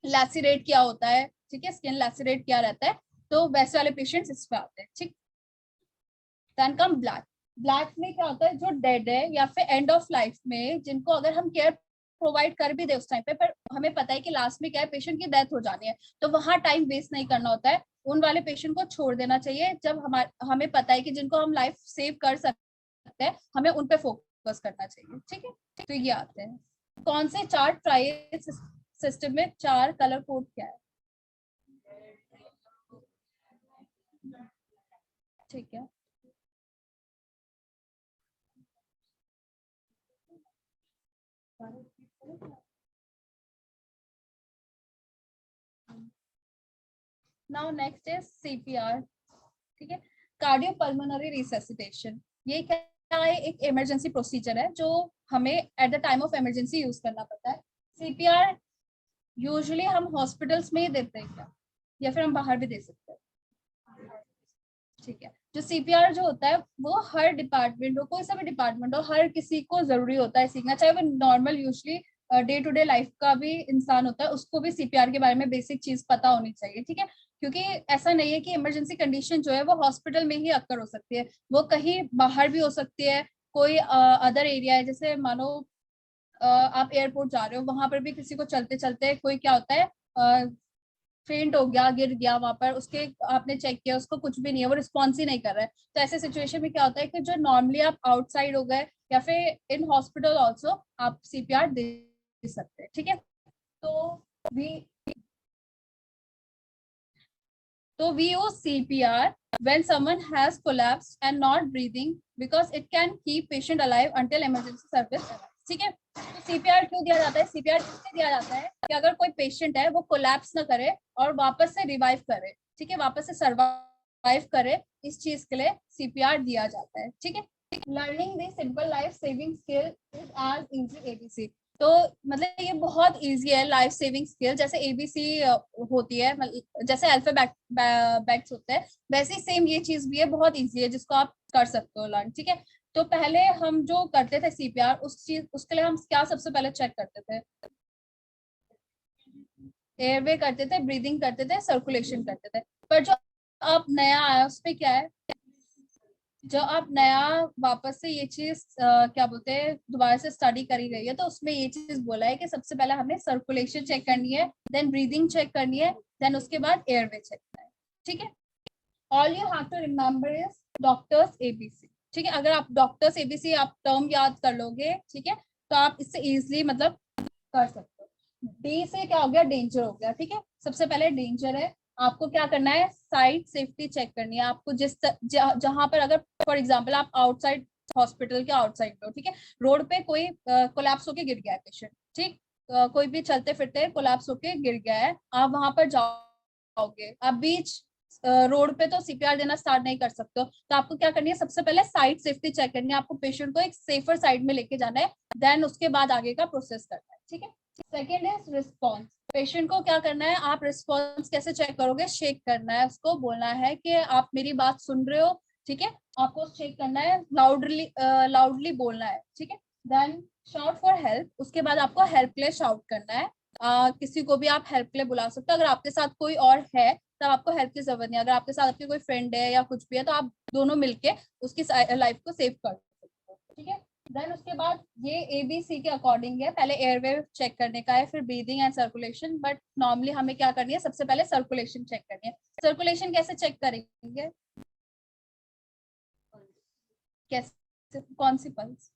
लैसिरेट किया होता है। ठीक है, स्किन लैसिरेट किया रहता है, तो वैसे वाले पेशेंट्स इसमें आते हैं। ठीक, देन कम ब्लैक। ब्लैक में क्या होता है, जो डेड है या फिर एंड ऑफ लाइफ में, जिनको अगर हम केयर प्रोवाइड कर भी दे उस टाइम पे, पर हमें पता है कि लास्ट में क्या है, पेशेंट की डेथ हो जानी है, तो वहां टाइम वेस्ट नहीं करना होता है, उन वाले पेशेंट को छोड़ देना चाहिए। जब हमें पता है कि जिनको हम लाइफ सेव कर सकते हैं, हमें उन पे फोकस करना चाहिए। ठीक है, तो ये आते हैं कौन से चार ट्रायल सिस्टम में, चार कलर कोड क्या है। ठीक है, नाउ नेक्स्ट इज सीपीआर। ठीक है, कार्डियोपल्मोनरी रिससिटेशन। ये क्या है, एक इमरजेंसी प्रोसीजर है जो हमें at the time of emergency use करना पड़ता है। सीपीआर यूजुअली हम हॉस्पिटल्स में ही देते हैं क्या, या फिर हम बाहर भी दे सकते हैं। ठीक है, जो सीपीआर जो होता है वो हर डिपार्टमेंट हो, कोई सा भी डिपार्टमेंट हो, हर किसी को जरूरी होता है सीखना, चाहे वो normal usually day to day life का भी इंसान होता है, उसको भी सीपीआर के बारे में बेसिक चीज पता होनी चाहिए। ठीक है, क्योंकि ऐसा नहीं है कि इमरजेंसी कंडीशन जो है वो हॉस्पिटल में ही अक्कर हो सकती है, वो कहीं बाहर भी हो सकती है। कोई अदर एरिया है, जैसे मानो आप एयरपोर्ट जा रहे हो, वहां पर भी किसी को चलते चलते कोई क्या होता है, फेंट हो गया, गिर गया वहां पर, उसके आपने चेक किया उसको कुछ भी नहीं है, वो रिस्पॉन्स ही नहीं कर रहा है, तो ऐसे सिचुएशन में क्या होता है कि जो नॉर्मली आप आउटसाइड हो गए या फिर इन हॉस्पिटल ऑल्सो आप सीपीआर दे सकते हैं। ठीक है, तो we we use CPR when someone has collapsed and not breathing because it can keep patient alive until emergency service arrives. ठीक है, तो सीपीआर क्यों दिया जाता है, सीपीआर इसलिए दिया जाता है कि अगर कोई पेशेंट है वो कोलैप्स ना करे और वापस से रिवाइव करे, ठीक है, वापस से सर्वाइव करे, इस चीज के लिए सीपीआर दिया जाता है। ठीक है, learning the simple life saving skill is as easy ABC. तो मतलब ये बहुत इजी है लाइफ सेविंग स्किल, जैसे एबीसी होती है, जैसे अल्फाबेट्स होते हैं, वैसे ही सेम ये चीज भी है, बहुत इजी है जिसको आप कर सकते हो लर्न। ठीक है, तो पहले हम जो करते थे सीपीआर, उस चीज उसके लिए हम क्या सबसे पहले चेक करते थे, एयरवे करते थे, ब्रीदिंग करते थे, सर्कुलेशन करते थे। पर जो अब नया आया उस पे क्या है, जो अब नया वापस से ये चीज क्या बोलते हैं दोबारा से स्टडी करी गई है, तो उसमें ये चीज बोला है कि सबसे पहले हमें सर्कुलेशन चेक करनी है, देन ब्रीदिंग चेक करनी है, देन उसके बाद एयरवे चेक करना है। ठीक है, all you have to remember is doctors ABC. ठीक है, अगर आप डॉक्टर्स एबीसी आप टर्म याद कर लोगे, ठीक है, तो आप इससे इजिली मतलब कर सकते हो। डी से क्या हो गया, डेंजर हो गया। ठीक है, सबसे पहले डेंजर है, आपको क्या करना है, साइड सेफ्टी चेक करनी है आपको, जहां पर अगर फॉर एग्जांपल आप आउटसाइड हॉस्पिटल के आउटसाइड पे हो, ठीक है, रोड पे कोई कोलैप्स होके गिर गया है पेशेंट, ठीक, कोई भी चलते फिरते कोलैप्स होके गिर गया है, आप वहां पर जाओगे, आप बीच रोड पे तो सीपीआर देना स्टार्ट नहीं कर सकते हो, तो आपको क्या करनी है, सबसे पहले साइड सेफ्टी चेक करनी है, आपको पेशेंट को एक सेफर साइड में लेके जाना है, देन उसके बाद आगे का प्रोसेस करना है। ठीक है, सेकेंड इज रिस्पॉन्स। पेशेंट को क्या करना है, आप रिस्पॉन्स कैसे चेक करोगे, शेक करना है, उसको बोलना है कि आप मेरी बात सुन रहे हो। ठीक है, आपको शेक करना है, लाउडली बोलना है। ठीक है, देन शाउट फॉर हेल्प, उसके बाद आपको हेल्प के लिए शाउट करना है, किसी को भी आप हेल्प के लिए बुला सकते हो। अगर आपके साथ कोई और है तब आपको हेल्प की जरूरत नहीं है। अगर आपके साथ आपकी कोई फ्रेंड है या कुछ भी है तो आप दोनों मिलके उसकी लाइफ को सेव कर सकते हो, ठीक है। देन उसके बाद ये ABC के अकॉर्डिंग है, पहले एयरवे चेक करने का है, फिर breathing and circulation. But normally हमें क्या करनी है, सबसे पहले सर्कुलेशन चेक करनी है। सर्कुलेशन कैसे चेक करेंगे, कैसे, कौन सी पल्स?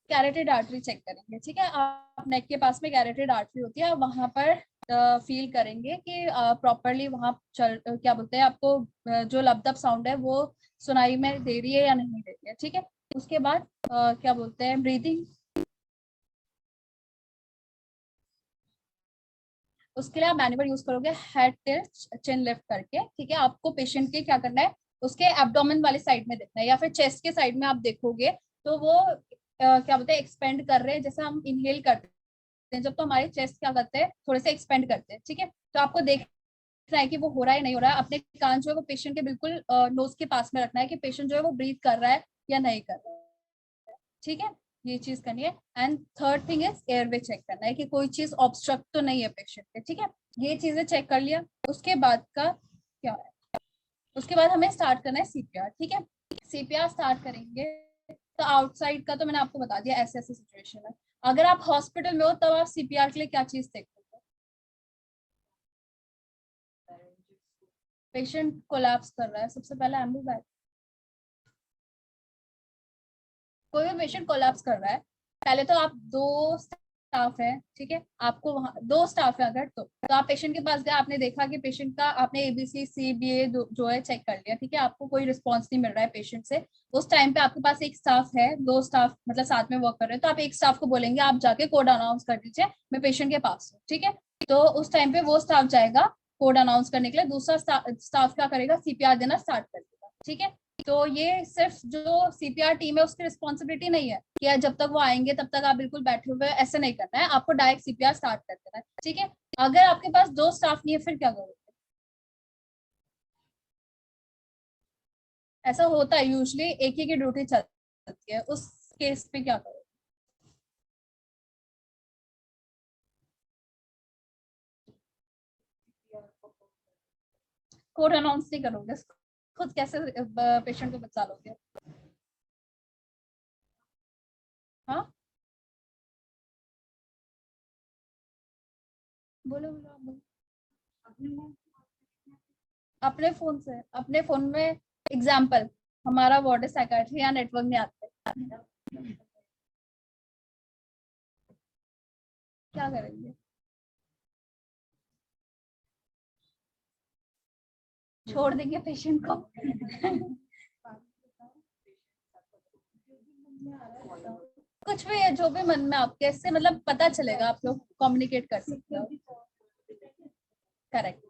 कैरोटिड आर्टरी चेक करेंगे, ठीक है। आप नेक के पास में कैरोटिड आर्टरी होती है, वहां पर फील करेंगे कि प्रॉपरली वहां चल क्या बोलते हैं आपको जो लबदब साउंड है वो सुनाई में दे रही है या नहीं दे रही है, ठीक है। उसके बाद क्या बोलते हैं ब्रीदिंग, उसके लिए आप मैन्युअल यूज करोगे हेड टिल्ट चिन लिफ्ट करके, ठीक है। आपको पेशेंट के क्या करना है, उसके एब्डोमेन वाली साइड में देखना है या फिर चेस्ट के साइड में आप देखोगे तो वो क्या बोलते हैं एक्सपेंड कर रहे हैं, जैसे हम इनहेल करते हैं जब, तो हमारे चेस्ट क्या करते हैं थोड़े से एक्सपेंड करते हैं, ठीक है। तो आपको देखना है कि वो हो रहा है नहीं हो रहा है। अपने कान जो है वो पेशेंट के बिल्कुल नोज के पास में रखना है कि पेशेंट जो है वो ब्रीथ कर रहा है या नहीं कर रहा है, ठीक है। ये चीज करनी है। And third thing is airway check करना है कि कोई चीज ऑब्स्ट्रक्ट तो नहीं है पेशेंट के, ठीक है। ये चीजें चेक कर लिया, उसके बाद का क्या है, उसके बाद हमें स्टार्ट करना है CPR, ठीक है। CPR स्टार्ट करेंगे तो आउटसाइड का तो मैंने आपको बता दिया, ऐसे ऐसे सिचुएशन है। अगर आप हॉस्पिटल में हो तब आप CPR के लिए क्या चीज देखते हो, पेशेंट कोलैप्स कर रहा है, सबसे पहले एम्बुलेंस, कोई भी पेशेंट कोलैप्स कर रहा है, पहले तो आप दो स्टाफ है, ठीक है। आपको वहां दो स्टाफ है अगर तो आप पेशेंट के पास गए, आपने देखा कि पेशेंट का आपने ABCCBA जो है चेक कर लिया, ठीक है। आपको कोई रिस्पॉन्स नहीं मिल रहा है पेशेंट से, उस टाइम पे आपके पास एक स्टाफ है, दो स्टाफ मतलब साथ में वर्क कर रहे हैं, तो आप एक स्टाफ को बोलेंगे आप जाके कोड अनाउंस कर दीजिए मैं पेशेंट के पास हूँ, ठीक है। तो उस टाइम पे वो स्टाफ जाएगा कोड अनाउंस करने के लिए, दूसरा स्टाफ क्या करेगा, CPR देना स्टार्ट कर देगा, ठीक है। तो ये सिर्फ जो CPR टीम है उसकी रिस्पॉन्सिबिलिटी नहीं है कि जब तक वो आएंगे तब तक आप बिल्कुल बैठे हुए ऐसे नहीं करना है, आपको डायरेक्ट CPR स्टार्ट कर देना है, ठीक है। अगर आपके पास दो स्टाफ नहीं है फिर क्या करोगे, ऐसा होता है यूजुअली एक ही की ड्यूटी चलती है, उस केस पे क्या करोगे, कोड अनाउंस नहीं करोगे, खुद कैसे पेशेंट को बचा लोगे? हाँ बोलो बोलो आप बोलो। अपने फोन से, अपने फोन में एग्जाम्पल, हमारा वार्ड है साइकाट्री, यहाँ नेटवर्क नहीं आते, क्या करेंगे, छोड़ देंगे पेशेंट को? कुछ भी है जो भी मन में आपके, इससे मतलब पता चलेगा, आप लोग कम्युनिकेट कर सकते हो, करेक्ट।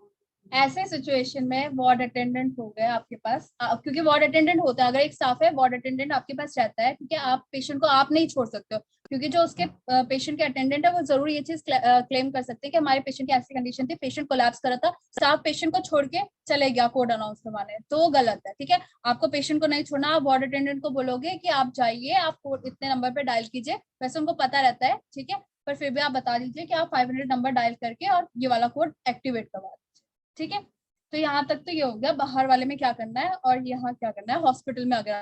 ऐसे सिचुएशन में वार्ड अटेंडेंट हो गए आपके पास, क्योंकि वार्ड अटेंडेंट होता है, अगर एक स्टाफ है वार्ड अटेंडेंट आपके पास रहता है, ठीक है। आप पेशेंट को आप नहीं छोड़ सकते हो, क्योंकि जो उसके पेशेंट के अटेंडेंट है वो जरूर ये चीज क्लेम कर सकते हैं कि हमारे पेशेंट की ऐसी कंडीशन थी, पेशेंट कोलैप्स करा था, स्टाफ पेशेंट को छोड़ के चले गया कोड अनाउंस करवाने, तो वो गलत है, ठीक है। आपको पेशेंट को नहीं छोड़ना, आप वार्ड अटेंडेंट को बोलोगे कि आप जाइए, आप कोड इतने नंबर पे डायल कीजिए, वैसे उनको पता रहता है, ठीक है। पर फिर भी आप बता दीजिए कि आप 500 नंबर डायल करके और ये वाला कोड एक्टिवेट करवा, ठीक है। तो यहाँ तक तो ये हो गया बाहर वाले में क्या करना है, और यहाँ क्या करना है हॉस्पिटल में अगर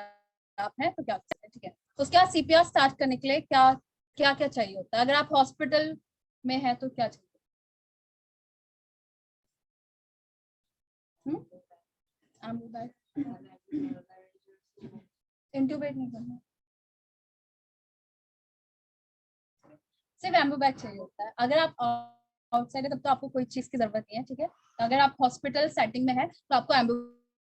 आप हैं तो क्या करना है, ठीक है। उसके बाद CPR स्टार्ट करने के लिए क्या क्या क्या चाहिए होता है, अगर आप हॉस्पिटल में है तो क्या चाहिए? इंट्यूबेट नहीं करना, सिर्फ एम्बू बैग चाहिए होता है। अगर आप आउटसाइड है तब तो आपको कोई चीज की जरूरत नहीं है, ठीक है। अगर आप हॉस्पिटल सेटिंग में है तो आपको एम्बू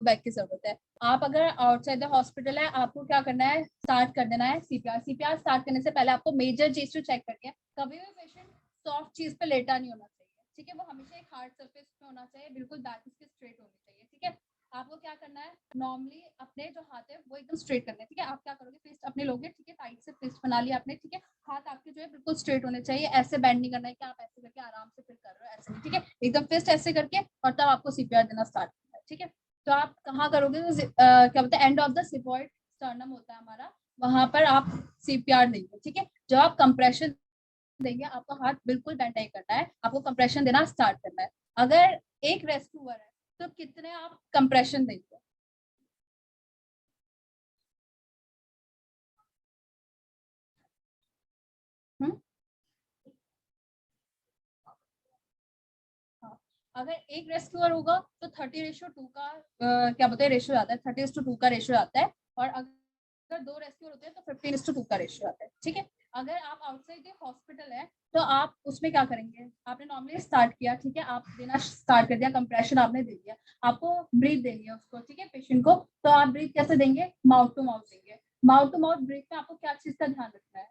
बैग की जरूरत है। आप अगर आउटसाइड द हॉस्पिटल है, आपको क्या करना है, स्टार्ट कर देना है CPR स्टार्ट करने से पहले आपको मेजर चीज टू चेक करनी है, कभी भी पेशेंट सॉफ्ट चीज पे लेटा नहीं होना चाहिए, ठीक है। वो हमेशा एक हार्ड सरफेस पे होना चाहिए, बिल्कुल बैक इसके स्ट्रेट होनी चाहिए, ठीक है। आपको क्या करना है, नॉर्मली अपने जो हाथ है वो एकदम स्ट्रेट करने हैं, ठीक है। आप क्या करोगे, फिस्ट अपने लोगे, ठीक है, टाइट से फिस्ट बना लिया आपने, ठीक है। हाथ आपके जो है बिल्कुल स्ट्रेट होने चाहिए, ऐसे बैंड नहीं करना है कि आप ऐसे करके आराम से फिर कर रहे हो, ऐसे नहीं, ठीक है। एकदम फिस्ट ऐसे करके और तब आपको CPR देना स्टार्ट करना है, ठीक है। तो आप कहाँ करोगे, तो क्या बोलते हैं एंड ऑफ द सिपॉइड स्टर्नम होता है हमारा, वहां पर आप CPR देंगे, ठीक है। जब आप कंप्रेशन देंगे, आपका हाथ बिल्कुल बेंड नहीं करना है, आपको कंप्रेशन देना स्टार्ट करना है। अगर एक रेस्क्यूअर है तो कितने आप कंप्रेशन देंगे? हम्म? हाँ। अगर एक रेस्क्यूअर होगा तो 30:2 का क्या बोलते हैं रेशियो आता है, 30:2 का रेशियो आता है। और अगर दो रेस्क्यूअर होते हैं तो 15:2 का रेशियो आता है। ठीक है। अगर आप आउटसाइड हॉस्पिटल है तो आप उसमें क्या करेंगे, आपने नॉर्मली स्टार्ट किया, ठीक है, आप देना स्टार्ट कर दिया, कंप्रेशन आपने दे दिया, आपको ब्रीथ देंगे उसको, ठीक है, पेशेंट को। तो आप ब्रीथ कैसे देंगे? माउथ टू माउथ देंगे। माउथ टू माउथ ब्रीथ में आपको क्या चीज का ध्यान रखना है?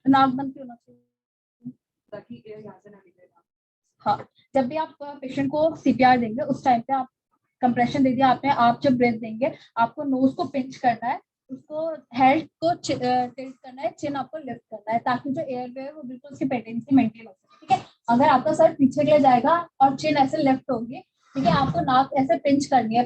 नाक बंद क्यों होना चाहिए? ताकि एयर यहाँ से ना निकले। हाँ। जब भी आप पेशेंट को सीपीआर देंगे उस टाइम पे आप कंप्रेशन दे दिया आपने, आप जब ब्रेथ देंगे आपको नोज को पिंच करना है, उसको हेड को टिल्ट करना है, चिन आपको लिफ्ट करना है, ताकि जो एयर वे है वो बिल्कुल उसकी पेटेंसी मेंटेन हो सके। ठीक है। अगर आपका सर पीछे के लिए जाएगा और चिन ऐसे लेफ्ट होगी, ठीक है, आपको नाक ऐसे पिंच करनी है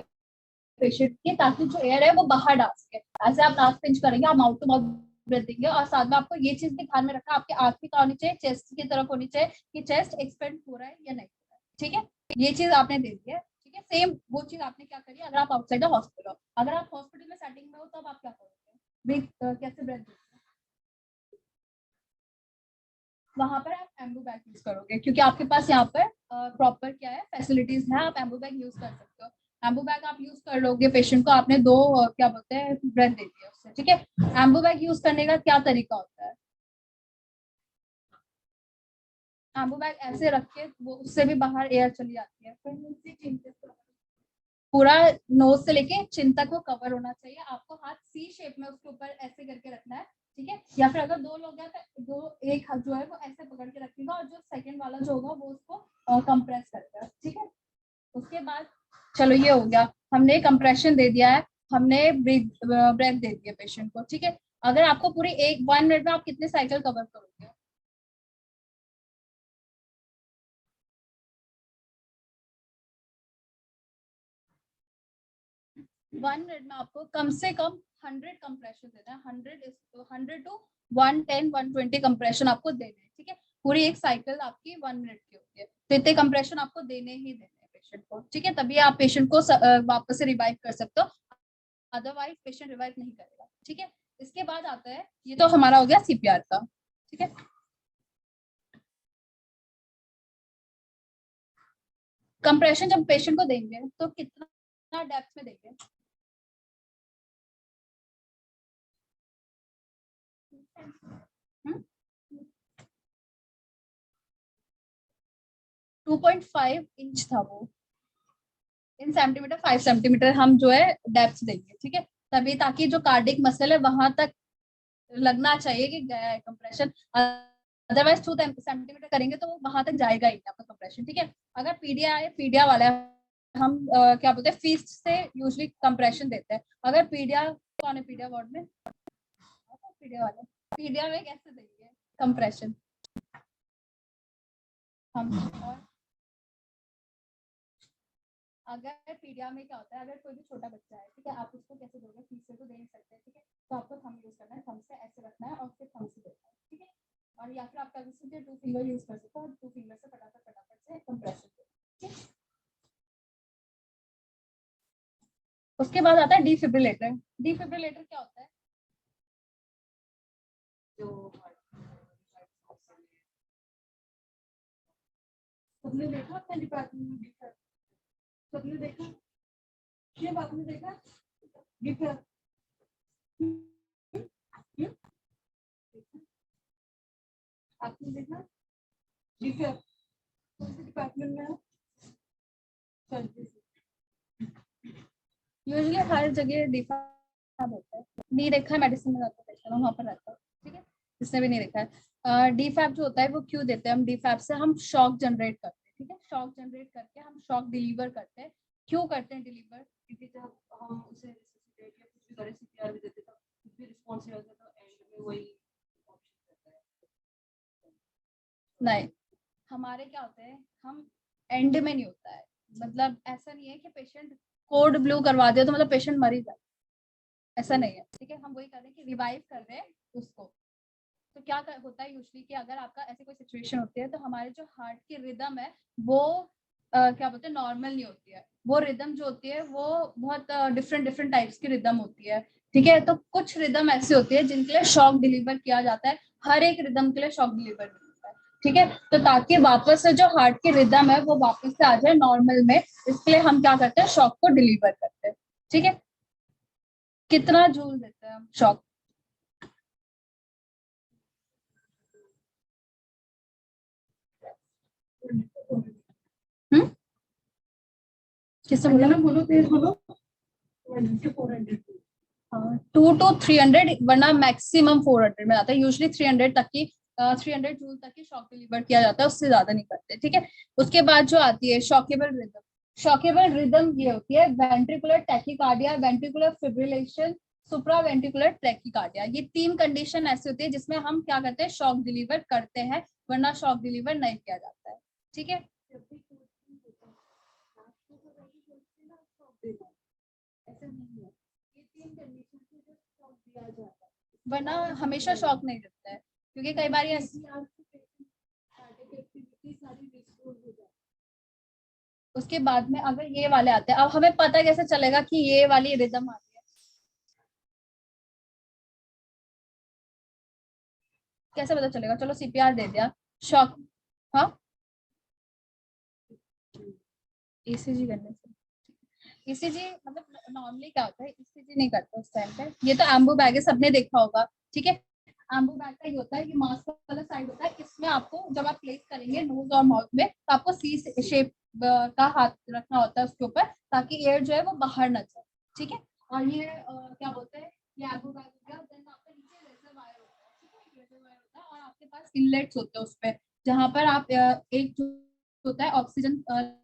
पेशेंट की, ताकि जो एयर है वो बाहर डाल सके। ऐसे आप नाक पिंच करेंगे, आप माउथ टू माउथ ब्रेथ देंगे, और साथ में आपको ये चीज भी ध्यान में रखना है, आपकी आंख भी होनी चाहिए, चेस्ट की तरफ होनी चाहिए कि चेस्ट एक्सपेंड हो रहा है या नहीं हो रहा है। ठीक है। ये चीज आपने दे दी है। ठीक है। सेम वो चीज आपने क्या करी अगर आप आउटसाइड द हॉस्पिटल हो। अगर आप हॉस्पिटल में सेटिंग में हो तब आप क्या करोगे? ब्रीथ कैसे ब्रेथ देंगे? वहां पर आप एम्बू बैग यूज करोगे, क्योंकि आपके पास यहाँ पर प्रॉपर क्या है फैसिलिटीज है, आप एम्बू बैग यूज कर सकते हो। एम्बू बैग आप यूज कर लोगे, पेशेंट को आपने दो क्या बोलते हैं ब्रेथ दे दिया उससे। ठीक है। एम्बू बैग यूज करने का क्या तरीका होता है? एम्बू बैग ऐसे रख के वो उससे भी बाहर एयर चली जाती है, पूरा नोज से लेके चिन तक वो कवर होना चाहिए। आपको हाथ सी शेप में उसके ऊपर ऐसे करके रखना है। ठीक है। या फिर अगर दो लोग हैं तो दो एक हाथ जो है वो ऐसे पकड़ के रखेगा, और जो सेकंड वाला जो होगा वो उसको कंप्रेस करेगा। ठीक है। उसके बाद चलो ये हो गया, हमने कंप्रेशन दे दिया है, हमने ब्रेथ दे दिया पेशेंट को। ठीक है। अगर आपको पूरी एक 1 मिनट में आप कितने साइकिल कवर करोगे? 1 मिनट में आपको कम से कम 100 कंप्रेशन देना है। 100 टू 110 120 कंप्रेशन आपको देने हैं। ठीक है। पूरी एक साइकिल आपकी 1 मिनट की होती है, तो इतने कंप्रेशन आपको देने ही देने हैं पेशेंट को। ठीक है। तभी आप पेशेंट को वापस से रिवाइव कर सकते हो, अदरवाइज पेशेंट रिवाइव नहीं करेगा। ठीक है। इसके बाद आता है, ये तो हमारा हो गया सीपीआर का। ठीक है। कंप्रेशन जब पेशेंट को देंगे तो कितना डेप्थ में देंगे? 2.5 इंच था वो, इन सेंटीमीटर 5 सेंटीमीटर हम जो है डेप्थ देंगे। ठीक है। तभी ताकि जो कार्डिक मसल है वहां तक लगना चाहिए कि गया है कंप्रेशन, अदरवाइज 2 सेंटीमीटर करेंगे तो वो वहां तक जाएगा ही नहीं आपका कंप्रेशन। ठीक है। अगर पीडिया है, पीडिया वाला है, हम क्या बोलते हैं फीस्ट से यूजली कंप्रेशन देते हैं। अगर पीडिया कौन है पीडिया वार्ड में? पीडिया वाले पीडिया में कैसे देंगे कंप्रेशन हम? और अगर पीडिया में क्या होता है, अगर कोई भी छोटा बच्चा है, ठीक है, आप उसको कैसे दोगे? फीस से तो दे नहीं सकते। ठीक है। तो आपको थंब यूज करना है, थंब से ऐसे रखना है और फिर थंब से देना है। ठीक है। और या फिर आप कर सकते हो 2 फिंगर यूज कर सकते हो, और 2 फिंगर से फटाफट फटाफट से कंप्रेशन दो। ठीक। उसके बाद आता है डिफिब्रिलेटर। डिफिब्रिलेटर क्या होता है? जो सबने देखा अपने डिपार्टमेंट में देखा, सबने देखा, ये बात में देखा देखा। आपने देखा देखा कौन से डिपार्टमेंट में? यूजुअली हर जगह देखा होता है। नहीं देखा है, मेडिसिन में जाता है वहां पर रहता है। ठीक है। जिसने भी नहीं देखा है, डीफैप जो होता है वो क्यों देते हैं हम? डीफैप से हम शॉक जनरेट करते हैं। ठीक है। शॉक जनरेट करके हम शॉक डिलीवर करते हैं। क्यों करते हैं डिलीवर? क्योंकि जब हम उसे रिससिटेट या कुछ भी करें, सीपीआर भी देते तो कुछ भी रिस्पॉन्स नहीं होता, तो एंड में वही ऑप्शन रहता है। नहीं, हमारे क्या होता है, हम एंड में नहीं होता है, मतलब ऐसा नहीं है कि पेशेंट कोड ब्लू करवा दिया तो मतलब पेशेंट मर ही जाए, ऐसा नहीं है। ठीक है, हम वही कर रहे हैं कि रिवाइव कर रहे हैं उसको। तो क्या होता है यूजली कि अगर आपका ऐसी कोई सिचुएशन होती है तो हमारे जो हार्ट की रिदम है वो क्या बोलते हैं नॉर्मल नहीं होती है। वो रिदम जो होती है वो बहुत डिफरेंट डिफरेंट टाइप्स की रिदम होती है। ठीक है, तो कुछ रिदम ऐसी होती है जिनके लिए शॉक डिलीवर किया जाता है, हर एक रिदम के लिए शॉक डिलीवर होता है। ठीक है, तो ताकि वापस से जो हार्ट की रिदम है वो वापस से आ जाए नॉर्मल में, इसके लिए हम क्या करते हैं, शॉक को डिलीवर करते हैं। ठीक है, कितना जूल देते हैं हम शॉक? हम्म, किससे बोला ना, बोलो तेज बोलो। 200 to 300, वरना मैक्सिमम 400 में आता है। यूजली 300 तक की 300 जूल तक की शॉक डिलीवर किया जाता है, उससे ज्यादा नहीं करते। ठीक है, उसके बाद जो आती है शॉकेबल रिदम। शॉकेबल रिदम ये होती है वेंट्रिकुलर टैकीकार्डिया, वेंट्रिकुलर फिब्रिलेशन, सुप्रा वेंट्रिकुलर टैकीकार्डिया। ये तीन कंडीशन ऐसी होती है जिसमें हम क्या करते हैं, शॉक डिलीवर करते हैं, वरना शॉक डिलीवर नहीं किया जाता है। ठीक है, ऐसा नहीं है, ये तीन कंडीशन से जो शॉक दिया जाता है, वरना हमेशा शॉक नहीं देता है, क्योंकि कई बार ऐसी उसके बाद में अगर ये वाले आते हैं, अब हमें पता कैसे चलेगा कि ये वाली रिदम आ रही है? कैसे पता चलेगा? चलो सीपीआर दे दिया, शॉक, हाँ, ईसीजी करने से। ईसीजी मतलब नॉर्मली क्या होता है, ईसीजी नहीं करते उस टाइम पे। ये तो एम्बू बैग है, सबने देखा होगा। ठीक है, एम्बू बैग का ये होता है, ये मास्क वाला साइड होता है, इसमें आपको जब आप प्लेस करेंगे नोज और माउथ में तो आपको सी शेप का हाथ रखना होता है उसके ऊपर, ताकि एयर जो है वो बाहर ना जाए। ठीक है, और ये क्या बोलते हैं, ये एम्बू बैग हो गया। देन आपका नीचे लेजर वायर होता है। ठीक है, लेजर वायर होता है और आपके पास इनलेट्स होते हैं उसपे, जहाँ पर आप एक जो होता है ऑक्सीजन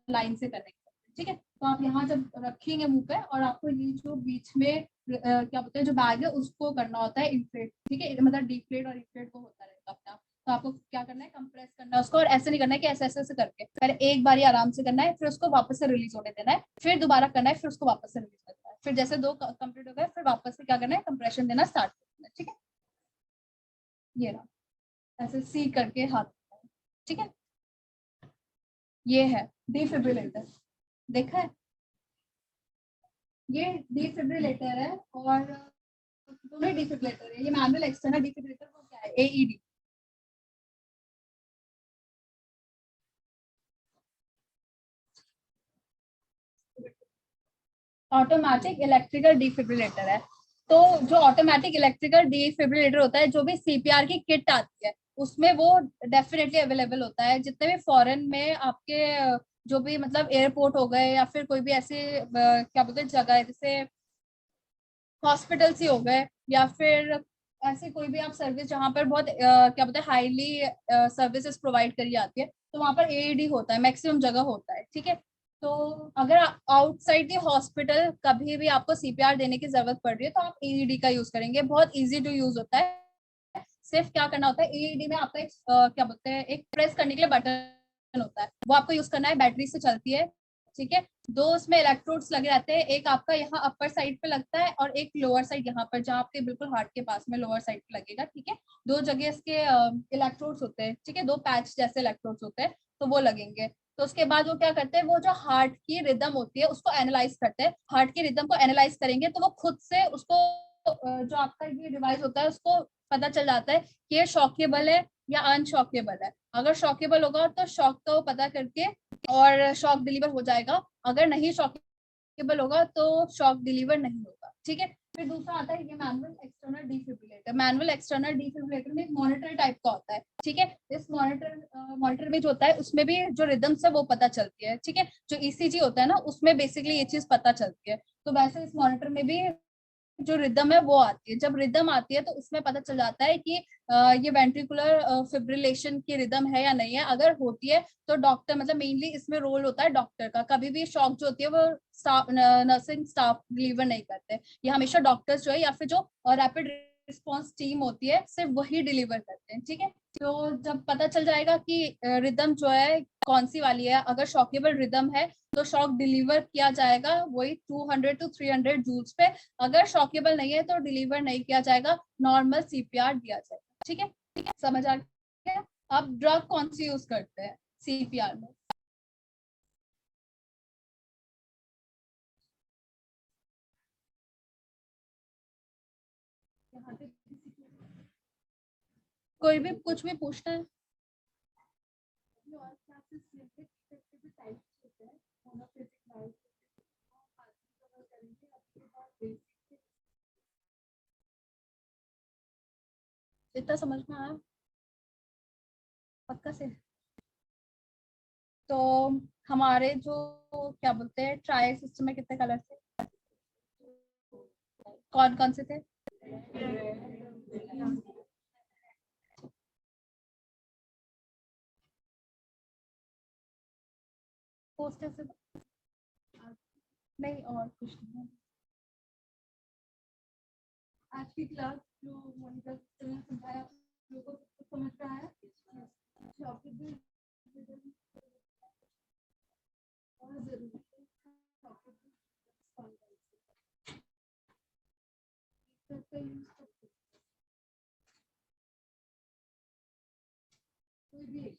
लाइन से कनेक्ट। ठीक है, तो आप यहाँ जब रखेंगे मुंह पे और आपको ये जो बीच में क्या बोलते हैं जो बैग है उसको करना होता है इन्फ्लेट। ठीक है, मतलब डिफ्लेट और इन्फ्लेट को होता रहेगा अपना। तो आपको क्या करना है, कंप्रेस करना है उसको, और ऐसे नहीं करना है कि ऐसे ऐसे ऐसे करके, पहले एक बार आराम से करना है, फिर उसको वापस से रिलीज होने देना है, फिर दोबारा करना है, फिर उसको वापस से रिलीज करना है, फिर जैसे दो कंप्लीट हो गए फिर वापस से क्या करना है, कंप्रेशन देना स्टार्ट करना है। ठीक है, ये रहा, ऐसे सी करके हाथ। ठीक है, ये है डिफिब्रिलेटर, देखा है? ये डिफिब्रिलेटर है और दोनों डिफिब्रिलेटर है। ये मैनुअल एक्सटर्नल डिफिब्रिलेटर को क्या है, एईडी। ऑटोमेटिक इलेक्ट्रिकल डिफिब्रिलेटर है। तो जो ऑटोमेटिक इलेक्ट्रिकल डिफिब्रिलेटर होता है, जो भी सीपीआर की किट आती है उसमें वो डेफिनेटली अवेलेबल होता है। जितने भी फॉरेन में आपके जो भी मतलब एयरपोर्ट हो गए या फिर कोई भी ऐसे क्या बोलते हैं जगह है, जैसे हॉस्पिटल ही हो गए, या फिर ऐसे कोई भी आप सर्विस जहाँ पर बहुत क्या बोलते हैं हाईली सर्विसेज प्रोवाइड करी जाती है, तो वहाँ पर एईडी होता है, मैक्सिमम जगह होता है। ठीक है, तो अगर आउटसाइड दी हॉस्पिटल कभी भी आपको सीपीआर देने की जरूरत पड़ रही है तो आप एईडी का यूज करेंगे, बहुत इजी टू यूज होता है। सिर्फ क्या करना होता है, एईडी में आपका एक क्या बोलते हैं, एक प्रेस करने के लिए बटन होता है, वो आपको यूज करना है, बैटरी से चलती है। ठीक है, दो उसमें इलेक्ट्रोड्स लगे रहते हैं, एक आपका यहाँ अपर साइड पे लगता है और एक लोअर साइड यहाँ पर, जहाँ आपके बिल्कुल हार्ट के पास में लोअर साइड पे लगेगा। ठीक है, दो जगह इसके इलेक्ट्रोड्स होते हैं। ठीक है, दो पैच जैसे इलेक्ट्रोड्स होते हैं, तो वो लगेंगे। तो उसके बाद वो क्या करते हैं, वो जो हार्ट की रिदम होती है उसको एनालाइज करते हैं। हार्ट की रिदम को एनालाइज करेंगे तो वो खुद से उसको जो आपका ये डिवाइस होता है उसको पता चल जाता है कि ये शॉकेबल है या अनशॉकेबल है। अगर शॉकेबल होगा तो शॉक का वो पता करके और शॉक डिलीवर हो जाएगा, अगर नहीं शॉकेबल होगा तो शॉक डिलीवर नहीं होगा। ठीक है, फिर दूसरा आता है ये manual external defibrillator. Manual external defibrillator में एक मॉनिटर टाइप का होता है। ठीक है, इस मॉनिटर में जो होता है उसमें भी जो रिदम्स है वो पता चलती है। ठीक है, जो ईसीजी होता है ना उसमें बेसिकली ये चीज पता चलती है। तो वैसे इस मॉनिटर में भी जो रिदम है वो आती है। जब रिदम आती है तो उसमें पता चल जाता है कि ये वेंट्रिकुलर फिब्रिलेशन की रिदम है या नहीं है। अगर होती है तो डॉक्टर, मतलब मेनली इसमें रोल होता है डॉक्टर का, कभी भी शॉक जो होती है वो स्टाफ, नर्सिंग स्टाफ डिलीवर नहीं करते, ये हमेशा डॉक्टर्स जो है या फिर जो रैपिड रिस्पॉन्स टीम होती है सिर्फ वही डिलीवर करते हैं। ठीक है, तो जब पता चल जाएगा कि रिदम जो है कौन सी वाली है, अगर शॉकेबल रिदम है तो शॉक डिलीवर किया जाएगा वही 200 to 300 जूल्स पे, अगर शॉकेबल नहीं है तो डिलीवर नहीं किया जाएगा, नॉर्मल सीपीआर दिया जाएगा। ठीक है, समझ आ गया? आप ड्रग कौन सी यूज करते हैं सीपीआर में? यहाँ पे कोई भी कुछ भी पूछना है? इतना समझ में आया? पक्का से? तो हमारे जो क्या बोलते हैं ट्रायल सिस्टम में कितने कलर थे? कौन कौन से थे? पोस्टर से? नहीं और कुछ नहीं। आज की क्लास जो मोनिका सिस्टर ने समझाया आप लोगों को कुछ समझ में आया? टॉपिक भी बहुत जरूरी है। टॉपिक भी कोई भी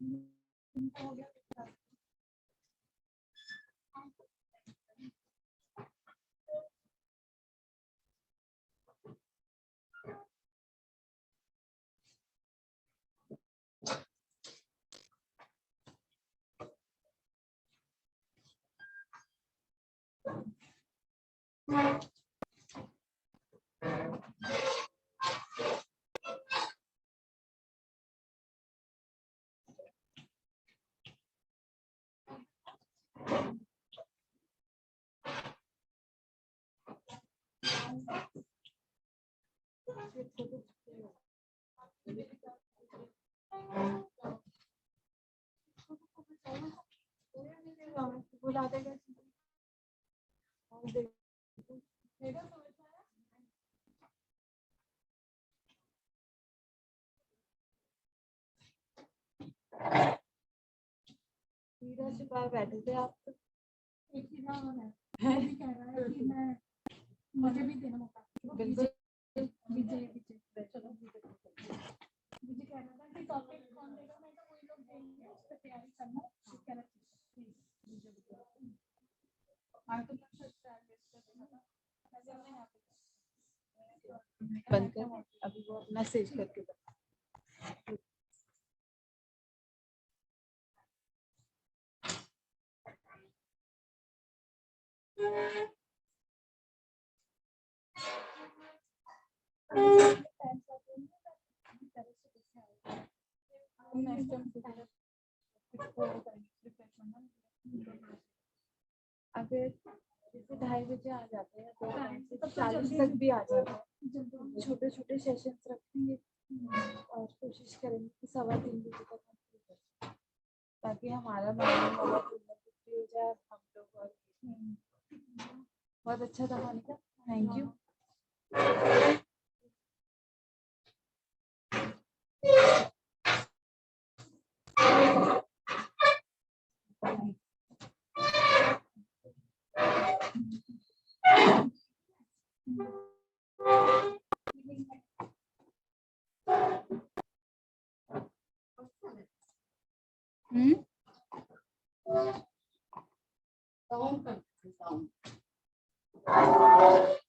हो गया। बुला देगा से बाहर बैठे थे आप तो। एक ही ना है वो भी कह रहा है कि मैं मुझे भी देना मौका। बिल्कुल विजय चलो मुझे कह रहा था कि टॉपिक कौन देगा, मैं तो कोई लोग देंगे उस पर तैयारी करना कह रहा बंद कर अभी वो मैसेज करके बता। अगर जैसे 2:30 बजे आ जाते हैं तो 40 तक भी आ जाते हैं। छोटे छोटे सेशंस रखेंगे और कोशिश करेंगे कि 2:15 बजे तक कंप्लीट हो, ताकि हमारा मॉर्निंग वाला फ्री हो जाए। हम लोग और बहुत अच्छा था Monika, thank you.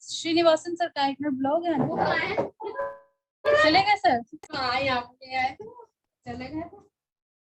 Srinivasan sir का एक मिनट ब्लॉग है, चले गए सर? हाँ, यहाँ पे आए थे, चले गए।